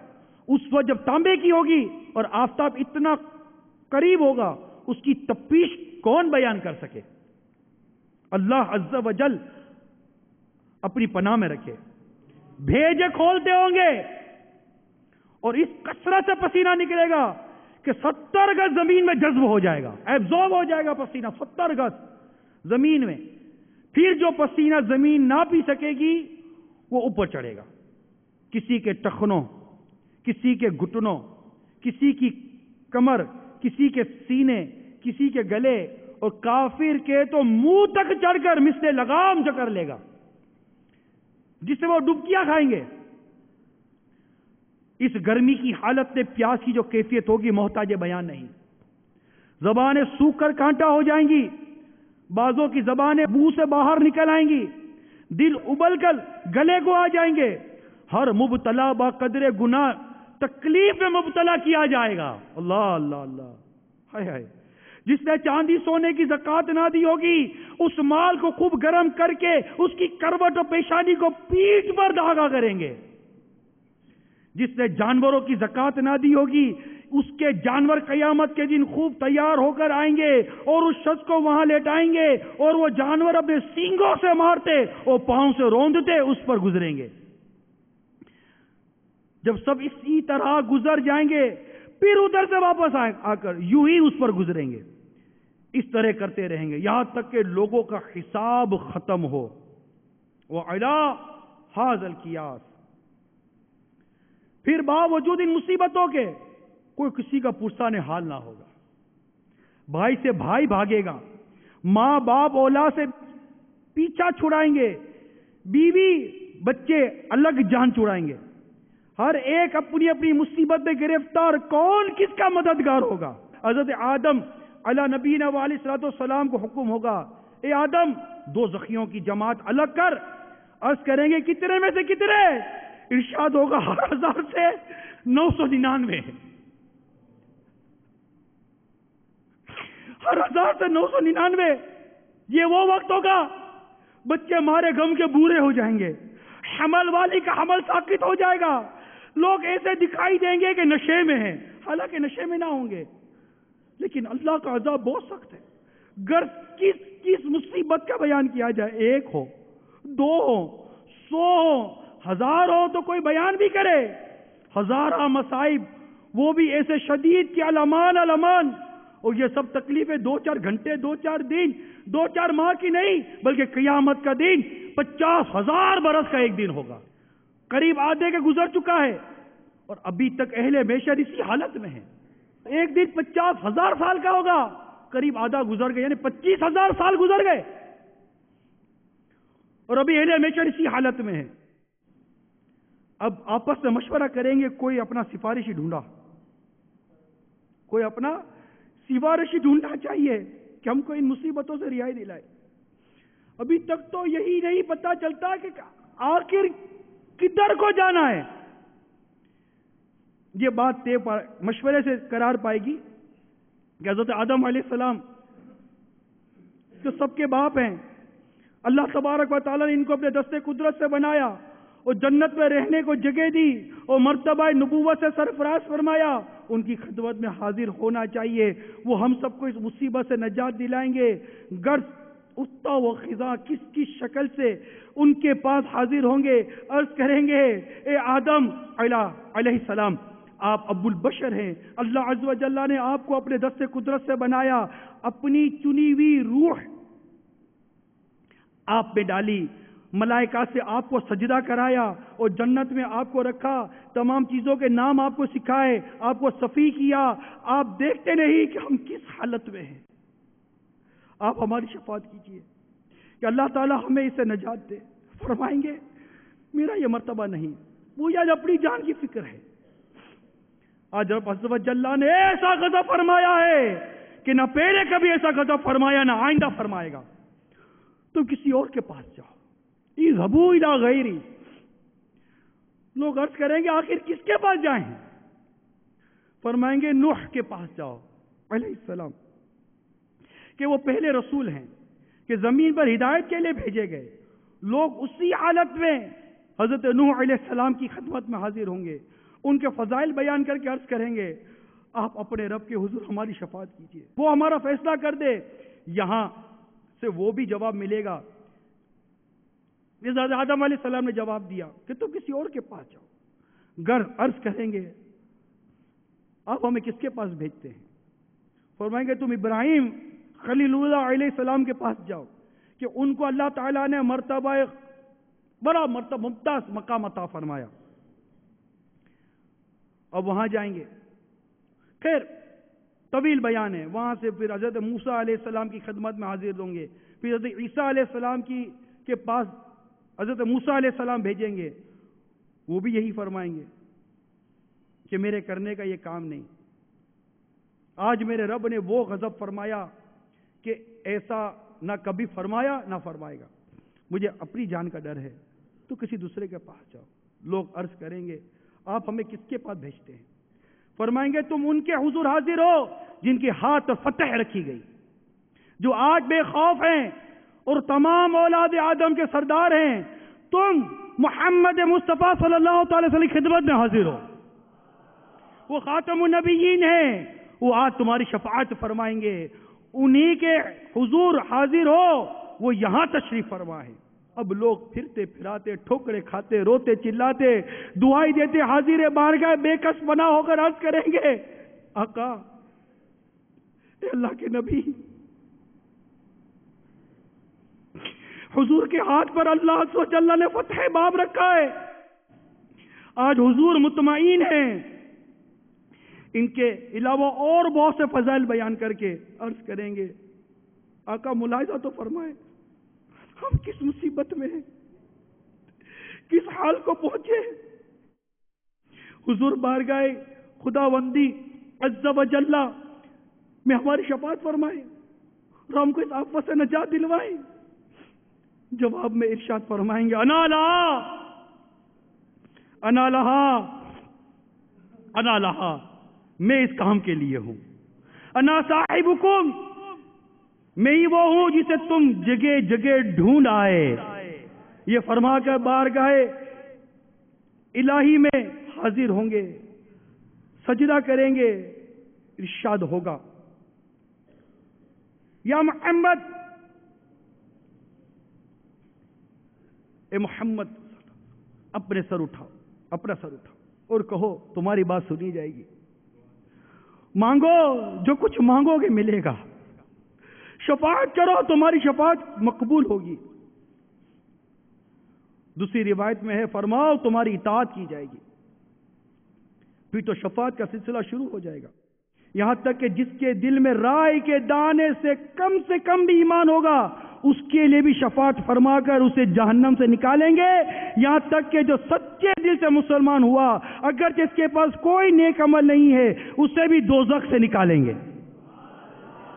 اس وقت جب تانبے کی ہوگی اور آفتاب اتنا قریب ہوگا، اس کی تپش کون بیان کر سکے. اللہ عز و جل اپنی پناہ میں رکھے. بھیجے کھولتے ہوں گے اور اس کثرت سے پسینہ نکلے گا کہ 70 گز زمین میں جذب ہو جائے گا، ایبزورب ہو جائے گا پسینہ 70 گز زمین میں. پھر جو پسینہ زمین نہ پی سکے گی وہ اوپر چڑھے گا، کسی کے ٹخنوں، کسی کے گھٹنوں، کسی کی کمر، کسی کے سینے، کسی کے گلے، اور کافر کے تو منہ تک چڑھ کر مثل لگام جکر لے گا جس سے وہ ڈبکیاں کھائیں گے. اس گرمی کی حالت میں پیاس کی جو کیفیت ہوگی محتاج بیان نہیں. زبانیں سوکھ کر کانٹا ہو جائیں گی، بعضوں کی زبانیں منہ سے باہر نکل آئیں گی، دل ابل کر گلے کو آ جائیں گے. ہر مبتلا با قدر گناہ تکلیف میں مبتلا کیا جائے گا. اللہ اللہ اللہ، ہائے ہائے. جس نے چاندی سونے کی زکات نہ دی ہوگی اس مال کو خوب گرم کر کے اس کی کروٹ و پیشانی کو پیٹھ پر داغا کریں گے. جس نے جانوروں کی زکات نہ دی ہوگی اس کے جانور قیامت کے دن خوب تیار ہو کر آئیں گے اور اس شخص کو وہاں لیٹائیں گے اور وہ جانور اپنے سینگوں سے مارتے اور پاؤں سے روندتے اس پر گزریں گے. جب سب اسی طرح گزر جائیں گے پھر ادھر سے واپس آ کر یوں ہی اس پر گزریں گے. اس طرح کرتے رہیں گے یہاں تک کہ لوگوں کا حساب ختم ہو. وَعَلَىٰ هَذَا الْقِيَاسِ. پھر باوجود ان مصیبتوں کے کوئی کسی کا پرسان حال نہ ہوگا. بھائی سے بھائی بھاگے گا، ماں باپ اولاد سے پیچھا چھڑائیں گے، بیوی بچے الگ جان چھڑائیں گے. ہر ایک اپنی اپنی مصیبت میں گرفتار، کون کس کا مددگار ہوگا. حضرت آدم علی نبینا علیہ الصلوۃ والسلام کو حکم ہوگا، اے آدم 2 زخیوں کی جماعت الگ کر. عرض کریں گے کتنے میں سے کتنے؟ ارشاد ہوگا 1000 سے 999. ہر 1000 سے 999. یہ وہ وقت ہوگا بچے مارے غم کے بورے ہو جائیں گے، حمل والی کا حمل ساقط ہو جائے گا. لوگ ایسے دکھائی دیں گے کہ نشے میں ہیں، حالانکہ نشے میں نہ ہوں گے. لیکن اللہ کا عذاب بہت سخت ہے. گر کس مصیبت کا بیان کیا جائے، 1 ہو، 2 ہو، 100 ہو، 1000 ہو تو کوئی بیان بھی کرے. 1000 مصائب، وہ بھی ایسے شدید کہ الامان. اور یہ سب تکلیفیں 2-4 گھنٹے، 2-4 دن، 2-4 ماہ کی نہیں بلکہ قیامت کا دن 50,000 برس کا ایک دن ہوگا. قریب آدھے کے گزر چکا ہے اور ابھی تک اہل محشر اسی حالت میں ہے. ایک دن 50,000 سال کا ہوگا، قریب آدھا گزر گئے، یعنی 25,000 سال گزر گئے اور ابھی اہل محشر اسی حالت میں ہے. اب آپس میں مشورہ کریں گے، کوئی اپنا سفارشی ڈھونڈا، کوئی اپنا سفارشی ڈھونڈنا چاہیے کہ ہم کو ان مصیبتوں سے رہائی دلائے. ابھی تک تو یہی نہیں پتا چلتا کہ آخر کدھر کو جانا ہے. یہ بات مشورے سے قرار پائے گی کہ حضرت آدم علیہ السلام جو سب کے باپ ہیں، اللہ تبارک و تعالیٰ نے ان کو اپنے دستے قدرت سے بنایا اور جنت میں رہنے کو جگہ دی اور مرتبہ نبوت سے سرفراز فرمایا. ان کی خدمت میں حاضر ہونا چاہیے. وہ ہم سب کو اس مصیبت سے نجات دلائیں گے. گرد اتا و خزاں کس شکل سے ان کے پاس حاضر ہوں گے، عرض کریں گے اے آدم علیہ السلام، آپ ابو البشر ہیں، اللہ عز و جل نے آپ کو اپنے دست قدرت سے بنایا، اپنی چنی ہوئی روح آپ میں ڈالی، ملائکہ سے آپ کو سجدہ کرایا اور جنت میں آپ کو رکھا، تمام چیزوں کے نام آپ کو سکھائے، آپ کو صفی کیا، آپ دیکھتے نہیں کہ ہم کس حالت میں ہیں؟ آپ ہماری شفاعت کیجئے کہ اللہ تعالی ہمیں اسے نجات دے۔ فرمائیں گے میرا یہ مرتبہ نہیں، مجھے آج اپنی جان کی فکر ہے۔ آج رب عز و جل نے ایسا غضب فرمایا ہے کہ نہ پہلے کبھی ایسا غضب فرمایا، نہ آئندہ فرمائے گا۔ تم کسی اور کے پاس جاؤ، اذهبوا الى غیری۔ لوگ عرض کریں گے آخر کس کے پاس جائیں؟ فرمائیں گے نوح کے پاس جاؤ علیہ السلام، کہ وہ پہلے رسول ہیں کہ زمین پر ہدایت کے لیے بھیجے گئے۔ لوگ اسی حالت میں حضرت نوح علیہ السلام کی خدمت میں حاضر ہوں گے، ان کے فضائل بیان کر کے عرض کریں گے آپ اپنے رب کے حضور ہماری شفاعت کیجیے، وہ ہمارا فیصلہ کر دے۔ یہاں سے وہ بھی جواب ملے گا، حضرت آدم علیہ السلام نے جواب دیا کہ تم کسی اور کے پاس جاؤ۔ گر عرض کریں گے آپ ہمیں کس کے پاس بھیجتے ہیں؟ فرمائیں گے تم ابراہیم خلیل اللہ علیہ السلام کے پاس جاؤ کہ ان کو اللہ تعالیٰ نے مرتبہ بڑا ممتاز مقام عطا فرمایا۔ اب وہاں جائیں گے، خیر طویل بیان ہے، وہاں سے پھر حضرت موسیٰ علیہ السلام کی خدمت میں حاضر ہوں گے، پھر حضرت عیسیٰ علیہ السلام کے پاس حضرت موسیٰ علیہ السلام بھیجیں گے، وہ بھی یہی فرمائیں گے کہ میرے کرنے کا یہ کام نہیں، آج میرے رب نے وہ غضب فرمایا کہ ایسا نہ کبھی فرمایا نہ فرمائے گا، مجھے اپنی جان کا ڈر ہے، تو کسی دوسرے کے پاس جاؤ۔ لوگ عرض کریں گے آپ ہمیں کس کے پاس بھیجتے ہیں؟ فرمائیں گے تم ان کے حضور حاضر ہو جن کے ہاتھ فتح رکھی گئی، جو آج بے خوف ہیں اور تمام اولاد آدم کے سردار ہیں۔ تم محمد مصطفیٰ صلی اللہ تعالی وسلم کی خدمت میں حاضر ہو، وہ خاتم النبیین ہیں، وہ آج تمہاری شفاعت فرمائیں گے۔ انہی کے حضور حاضر ہو، وہ یہاں تشریف فرما ہے۔ اب لوگ پھرتے پھراتے ٹھوکرے کھاتے روتے چلاتے دعائی دیتے حاضر بارگاہ بے کس بنا ہو کر عرض کریں گے آقا اے اللہ کے نبی، حضور کے ہاتھ پر اللہ عز و جل نے فتح باب رکھا ہے، آج حضور مطمئن ہیں۔ ان کے علاوہ اور بہت سے فضائل بیان کر کے عرض کریں گے آقا ملاحظہ تو فرمائے ہم کس مصیبت میں ہیں، کس حال کو پہنچے۔ حضور بارگاہ خداوندی عز و جل میں ہماری شفاعت فرمائے اور ہم کو اس آفت سے نجات دلوائے۔ جواب میں ارشاد فرمائیں گے انا لہا انا لہا انا لہا، میں اس کام کے لیے ہوں۔ انا صاحبکم، میں ہی وہ ہوں جسے تم جگہ جگہ ڈھونڈ آئے۔ یہ فرما کر بارگاہ الہی میں حاضر ہوں گے، سجدہ کریں گے، ارشاد ہوگا یا محمد، اے محمد اپنے سر اٹھاؤ، اپنا سر اٹھاؤ اور کہو تمہاری بات سنی جائے گی، مانگو جو کچھ مانگو گے ملے گا، شفاعت کرو تمہاری شفاعت مقبول ہوگی۔ دوسری روایت میں ہے فرماؤ تمہاری اطاعت کی جائے گی، پھر تو شفاعت کا سلسلہ شروع ہو جائے گا، یہاں تک کہ جس کے دل میں رائے کے دانے سے کم بھی ایمان ہوگا اس کے لیے بھی شفاعت فرما کر اسے جہنم سے نکالیں گے، یہاں تک کہ جو سچے دل سے مسلمان ہوا اگرچہ اس کے پاس کوئی نیک عمل نہیں ہے اسے بھی دوزخ سے نکالیں گے۔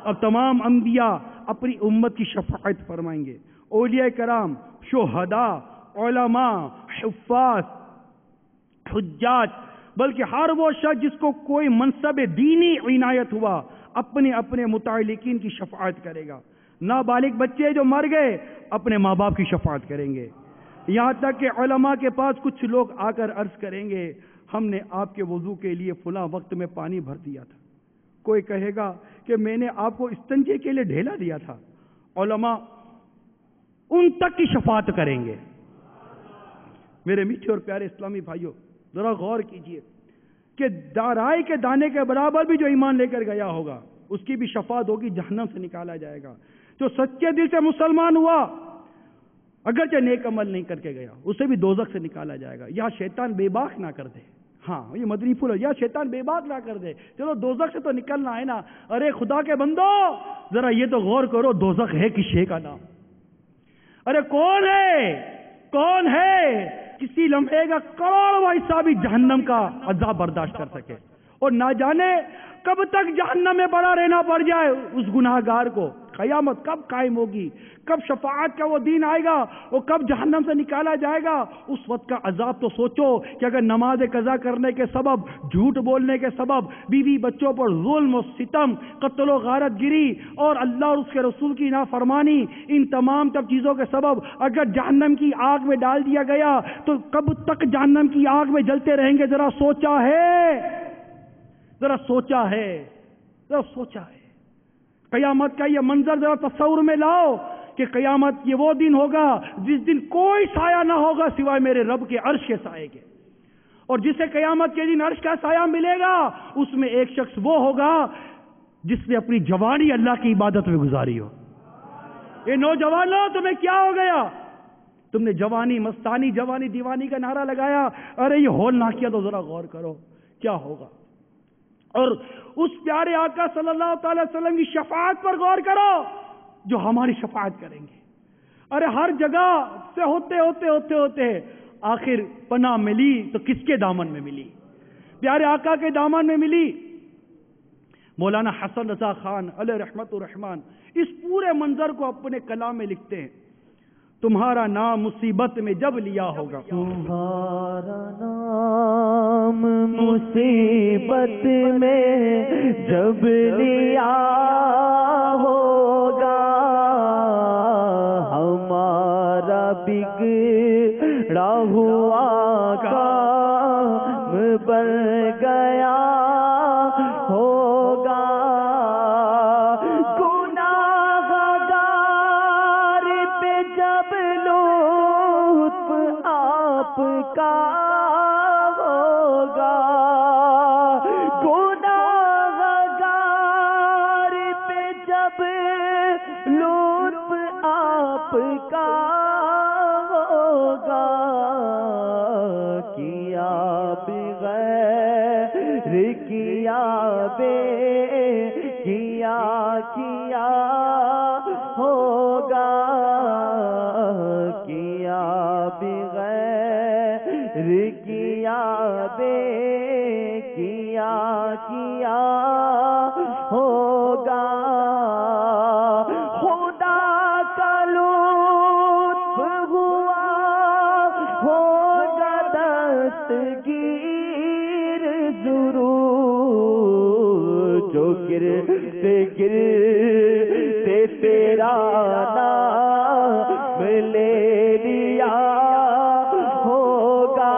اب تمام انبیاء اپنی امت کی شفاعت فرمائیں گے، اولیاء کرام، شہداء، علماء، حفاظ، حجاج، بلکہ ہر وہ شخص جس کو کوئی منصب دینی عنایت ہوا اپنے اپنے متعلقین کی شفاعت کرے گا۔ نابالغ بچے جو مر گئے اپنے ماں باپ کی شفاعت کریں گے، یہاں تک کہ علماء کے پاس کچھ لوگ آ کر عرض کریں گے ہم نے آپ کے وضو کے لیے فلاں وقت میں پانی بھر دیا تھا، کوئی کہے گا کہ میں نے آپ کو استنجے کے لیے ڈھیلا دیا تھا، علماء ان تک کی شفاعت کریں گے۔ میرے میٹھے اور پیارے اسلامی بھائیوں ذرا غور کیجئے، کہ دارائے کے دانے کے برابر بھی جو ایمان لے کر گیا ہوگا اس کی بھی شفاعت ہوگی، جہنم سے نکالا جائے گا۔ جو سچے دل سے مسلمان ہوا اگرچہ نیک عمل نہیں کر کے گیا اسے بھی دوزخ سے نکالا جائے گا۔ یا شیطان بے باک نہ کر دے، ہاں یہ مدنی پھول ہے، یا شیطان بے باک نہ کر دے، چلو دوزخ سے تو نکلنا ہے نا۔ ارے خدا کے بندو ذرا یہ تو غور کرو، دوزخ ہے کس شے کا نام؟ ارے کون ہے کسی لمحے کا کروڑواں حصہ بھی جہنم کا عذاب برداشت کر سکے، اور نہ جانے کب تک جہنم میں پڑا رہنا پڑ جائے اس گناہ گار کو۔ قیامت کب قائم ہوگی، کب شفاعت کا وہ دن آئے گا، وہ کب جہنم سے نکالا جائے گا، اس وقت کا عذاب تو سوچو کہ اگر نماز قضا کرنے کے سبب، جھوٹ بولنے کے سبب، بیوی بچوں پر ظلم و ستم، قتل و غارت گری اور اللہ اور اس کے رسول کی نافرمانی، ان تمام تب چیزوں کے سبب اگر جہنم کی آگ میں ڈال دیا گیا تو کب تک جہنم کی آگ میں جلتے رہیں گے؟ ذرا سوچا ہے قیامت کا یہ منظر ذرا تصور میں لاؤ کہ قیامت یہ وہ دن ہوگا جس دن کوئی سایہ نہ ہوگا سوائے میرے رب کے عرش کے سائے کے، اور جسے قیامت کے دن عرش کا سایہ ملے گا اس میں ایک شخص وہ ہوگا جس نے اپنی جوانی اللہ کی عبادت میں گزاری ہو۔ یہ نوجوانوں تمہیں کیا ہو گیا؟ تم نے جوانی مستانی، جوانی دیوانی کا نعرہ لگایا، ارے یہ ہول نہ کیا تو ذرا غور کرو کیا ہوگا۔ اور اس پیارے آقا صلی اللہ تعالی وسلم کی شفاعت پر غور کرو جو ہماری شفاعت کریں گے۔ ارے ہر جگہ سے ہوتے آخر پناہ ملی تو کس کے دامن میں ملی؟ پیارے آقا کے دامن میں ملی۔ مولانا حسن رضا خان علیہ رحمت الرحمان اس پورے منظر کو اپنے کلام میں لکھتے ہیں، تمہارا نام مصیبت میں جب لیا ہوگا، تمہارا نام مصیبت میں جب لیا ہوگا، ہمارا بگڑا ہوا کام بن گیا ہوگا، کا ہوگا، گناہ گار پہ جب لطف آپ کا ہوگا، کیا بغیر کیا ہوگا، کیا بغیر کیا ہوگا، خدا کا لطف ہوا ہوگا دستگیر ضرور، جو گرتے تیرا نام لے لیا ہوگا،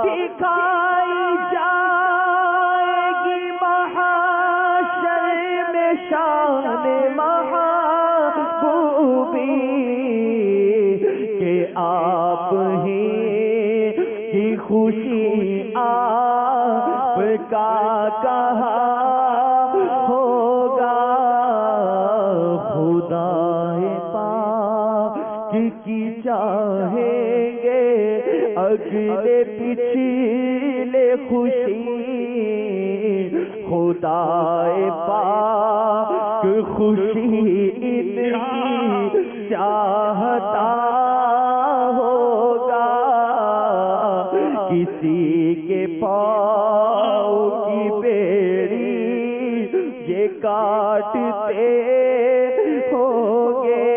دکھائی جائے گی محشر میں شان محبوبی کہ آپ ہی کی خوشی آپ کا کہا ہوگا، خدا پاک کی چاہیں گے اگلے پچھلے خوشی، خدا پاک خوشی ان کی چاہتا ہوگا، کسی کے پاؤں کی بیڑی یہ کاٹتے ہوں گے،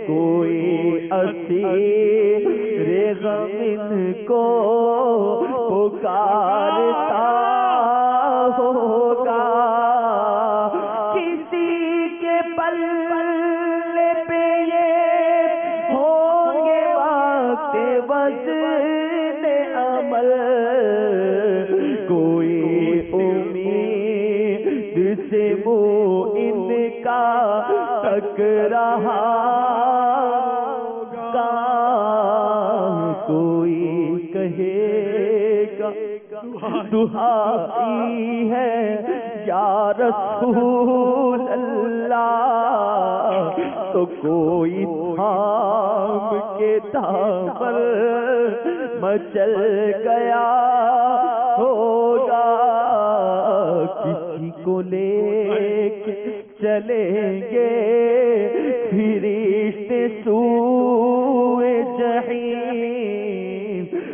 کوئی اسیر غم ان کو پکارتا ہوگا، کسی کے پلے پہ یہ ہوں گے وقت وزن عمل، کوئی امید سے منہ ان کا تک رہا ہوگا، کوئی کہے دعائی ہے یا رسول اللہ، تو کوئی تھام کے دامن مچل گیا ہوگا، کسی کو لے کے چلیں گے فرشتے سوئے جحیم،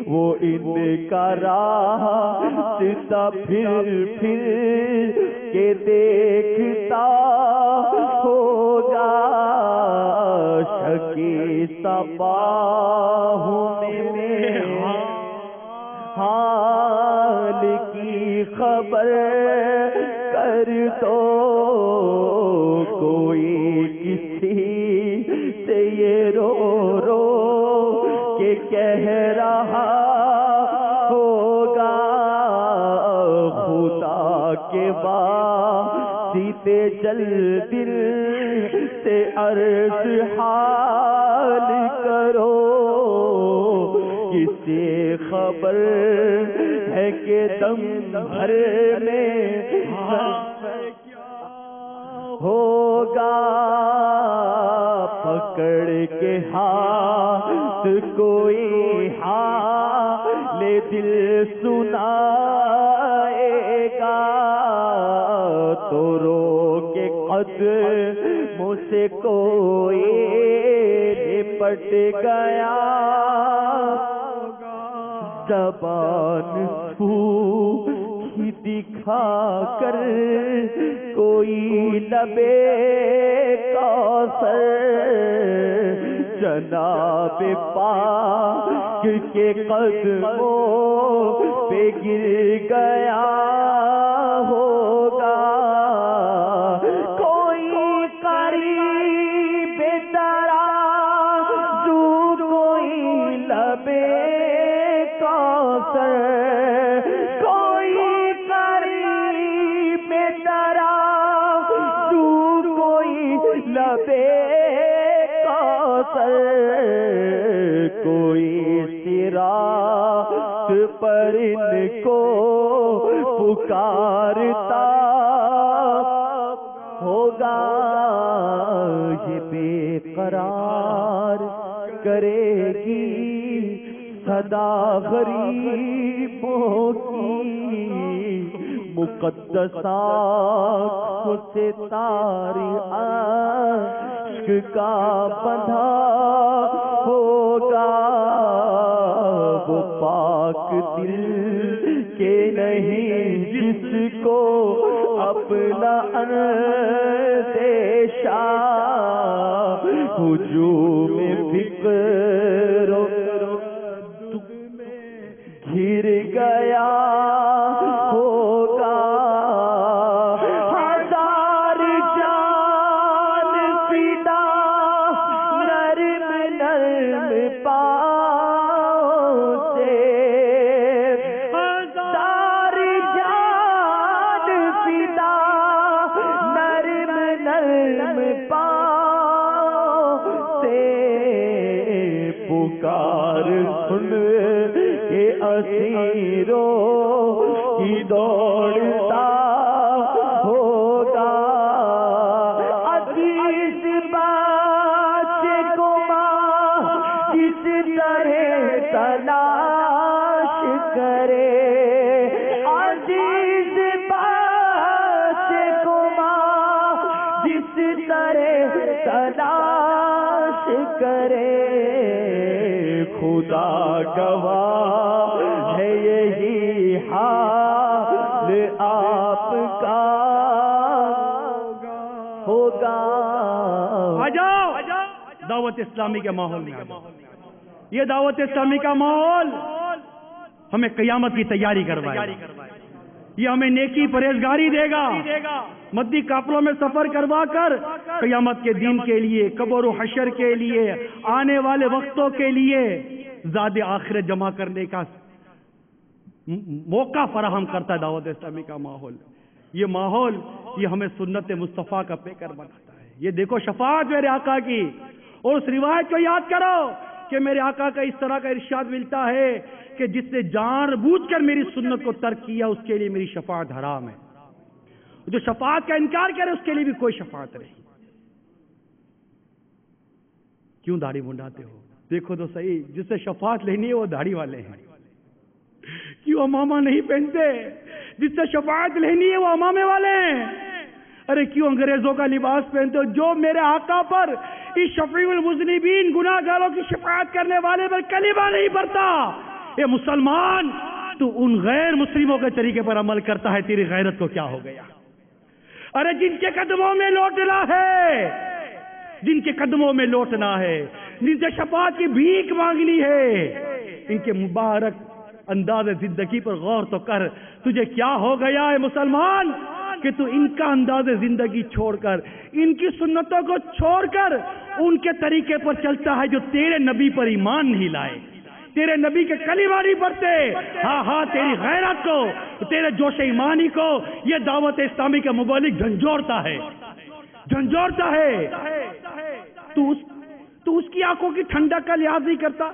وہ ان کا راستہ پھر کے دیکھتا ہوگا، شکی صباحوں میں حال کی خبر کر دو، کوئی کسی سے یہ رو رو کے کہہ رہا ہوگا، خدا کے واسطے جل دل سے عرض حال کرو، کسے خبر ہے کہ دم بھر میں ہوگا، پکڑ کے ہاتھ کوئی حال دل سنائے گا، تو رو کے قدموں سے کوئی لپٹ گیا، زبان پھوکی دکھا کر کوئی لبے کوثر جناب پاک کے قدموں پہ گر گیا ہوگا، کوئی قریب ترازو کوئی لبے کوثر، کوئی قریب ترازو کوئی لبے کوثر، کوئی صراط پر ان کو پکارتا ہوگا، یہ بے قرار کرے گی صدا غریبوں کی، مقدس آنکھوں سے تاری عشق کا بندھا ہوگا، وہ پاک دل کے نہیں جس کو اپنا اندیشہ ہجوم فکر گھر گیا ہوگا، ہزار جان فدا نرم نرم پاؤں سے، ہزار جان فدا نرم نرم پاؤں سے، پکار سن کے اسیروں کی دوڑتا ہوگا، عزیز بچے کو ماں کس طرح تلاش کرے، عزیز بچے کو ماں جس طرح تلاش کرے، خدا گواہ ہے یہی حال آپ کا ہوگا۔ آ جاؤ دعوت اسلامی کے ماحول میں، یہ دعوت اسلامی کا ماحول ہمیں قیامت کی تیاری کروائے گا، یہ ہمیں نیکی پرہیزگاری دے گا، مدی قافلوں میں سفر کروا کر قیامت کے دن کے لیے، قبر و حشر کے لیے، آنے والے وقتوں کے لیے زاد آخرت جمع کرنے کا موقع فراہم کرتا ہے دعوت اسلامی کا ماحول۔ یہ ماحول یہ ہمیں سنت مصطفیٰ کا پیکر بناتا ہے۔ یہ دیکھو شفاعت میرے آقا کی، اور اس روایت کو یاد کرو کہ میرے آقا کا اس طرح کا ارشاد ملتا ہے کہ جس نے جان بوجھ کر میری سنت کو ترک کیا اس کے لیے میری شفاعت حرام ہے. جو شفاعت کا انکار کرے اس کے لیے بھی کوئی شفاعت نہیں. کیوں داڑھی منڈاتے ہو؟ دیکھو تو صحیح، جس سے شفاعت لینی ہے وہ داڑھی والے ہیں. کیوں امامہ نہیں پہنتے؟ جس سے شفاعت لینی ہے وہ امامے والے ہیں. ارے کیوں انگریزوں کا لباس پہنتے ہو؟ جو میرے آقا پر اس شفیع المذنبین گناہ گاروں کی شفاعت کرنے والے پر کلمہ نہیں پڑھتا. اے مسلمان، تو ان غیر مسلموں کے طریقے پر عمل کرتا ہے، تیری غیرت کو کیا ہو گیا؟ ارے جن کے قدموں میں لوٹنا ہے، جن کے قدموں میں لوٹنا ہے، جن سے شفاعت کی بھیک مانگنی ہے، ان کے مبارک انداز زندگی پر غور تو کر. تجھے کیا ہو گیا ہے مسلمان کہ تو ان کا انداز زندگی چھوڑ کر، ان کی سنتوں کو چھوڑ کر ان کے طریقے پر چلتا ہے جو تیرے نبی پر ایمان نہیں لائے، تیرے نبی کے کلمہ نہیں پڑھتے. ہاں تیری غیرت کو، تیرے جوش ایمانی کو یہ دعوت اسلامی کا مبلغ جھنجھوڑتا ہے. تو اس کی آنکھوں کی ٹھنڈک کا لحاظ نہیں کرتا.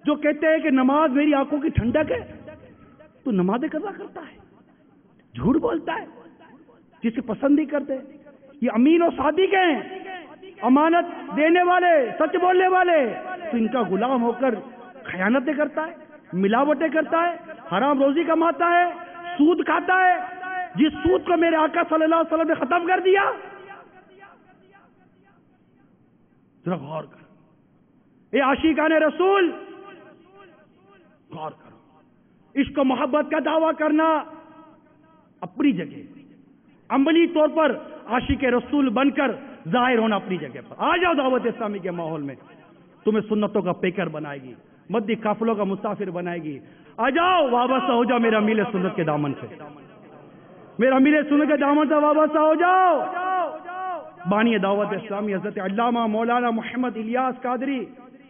جو کہتے ہیں کہ نماز میری آنکھوں کی ٹھنڈک ہے، تو نماز قضا کرتا ہے، جھوٹ بولتا ہے، جسے پسند نہیں کرتے. یہ امین و صادق ہیں، امانت دینے والے، سچ بولنے والے، تو ان کا غلام ہو کر خیانتیں کرتا ہے، ملاوٹیں کرتا ہے، حرام روزی کماتا ہے، سود کھاتا ہے، جس سود کو میرے آقا صلی اللہ علیہ وسلم نے ختم کر دیا. ذرا غور کر. اے عاشقان رسول، غور کرو. عشق و محبت کا دعویٰ کرنا اپنی جگہ، عملی طور پر عاشق رسول بن کر ظاہر ہونا اپنی جگہ پر. آ جاؤ دعوت اسلامی کے ماحول میں، تمہیں سنتوں کا پیکر بنائے گی، مدی قافلوں کا مسافر بنائے گی. آ جاؤ، وابستہ ہو جاؤ میرا میل سنت کے دامن سے، میرا میل سنت کے دامن سے وابستہ ہو جاؤ. بانی دعوت اسلامی حضرت علامہ مولانا محمد الیاس قادری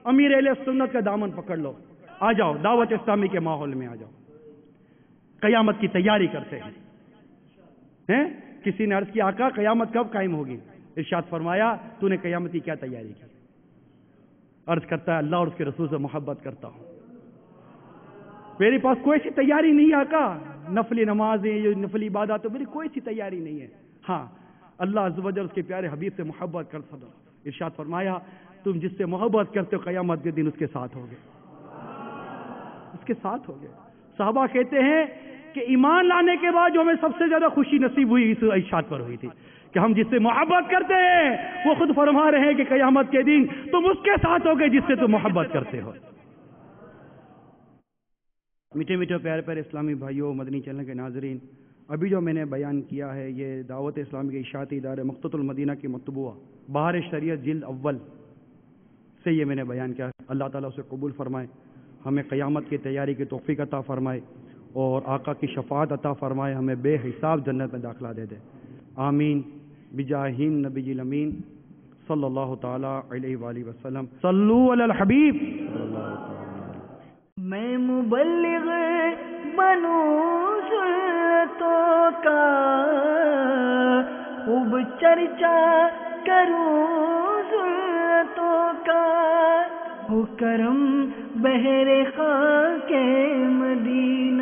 امیر اہل سنت کا دامن پکڑ لو. آ جاؤ دعوت اسلامی کے ماحول میں آ جاؤ. قیامت کی تیاری کرتے ہیں. کسی نے عرض کی آقا قیامت کب قائم ہوگی؟ ارشاد فرمایا تو نے قیامت کی کیا تیاری کی؟ عرض کرتا ہے اللہ اور اس کے رسول سے محبت کرتا ہوں. میرے پاس کوئی سی تیاری نہیں ہے آقا، نفلی نمازیں، یہ نفلی عبادات، تو میری کوئی سی تیاری نہیں ہے. ہاں اللہ عز و جل اس کے پیارے حبیب سے محبت کر سکو. ارشاد فرمایا تم جس سے محبت کرتے ہو قیامت کے دن اس کے ساتھ ہوگے، اس کے ساتھ ہوگے. صحابہ کہتے ہیں کہ ایمان لانے کے بعد جو ہمیں سب سے زیادہ خوشی نصیب ہوئی اس ارشاد پر ہوئی تھی کہ ہم جس سے محبت کرتے ہیں وہ خود فرما رہے ہیں کہ قیامت کے دن تم اس کے ساتھ ہوگے جس سے تم محبت کرتے ہو. میٹھے میٹھے پیارے پیارے اسلامی بھائیوں، مدنی چینل کے ناظرین، ابھی جو میں نے بیان کیا ہے یہ دعوت اسلامی کے اشاعتی ادارے مقتۃ المدینہ کی مطبوعہ بہار شریعت جلد اول سے یہ میں نے بیان کیا. اللہ تعالیٰ اسے قبول فرمائے، ہمیں قیامت کی تیاری کی توفیق عطا فرمائے اور آقا کی شفاعت عطا فرمائے، ہمیں بے حساب جنت میں داخلہ دے دے. آمین بجاہ نبی الامین صلی اللہ تعالی علیہ وآلہ وسلم. صلو علی الحبیب. میں مبلغ بنوں سنتوں کا، خوب چرچا کروں سنتوں کا، ہو کرم بہر خاک مدینہ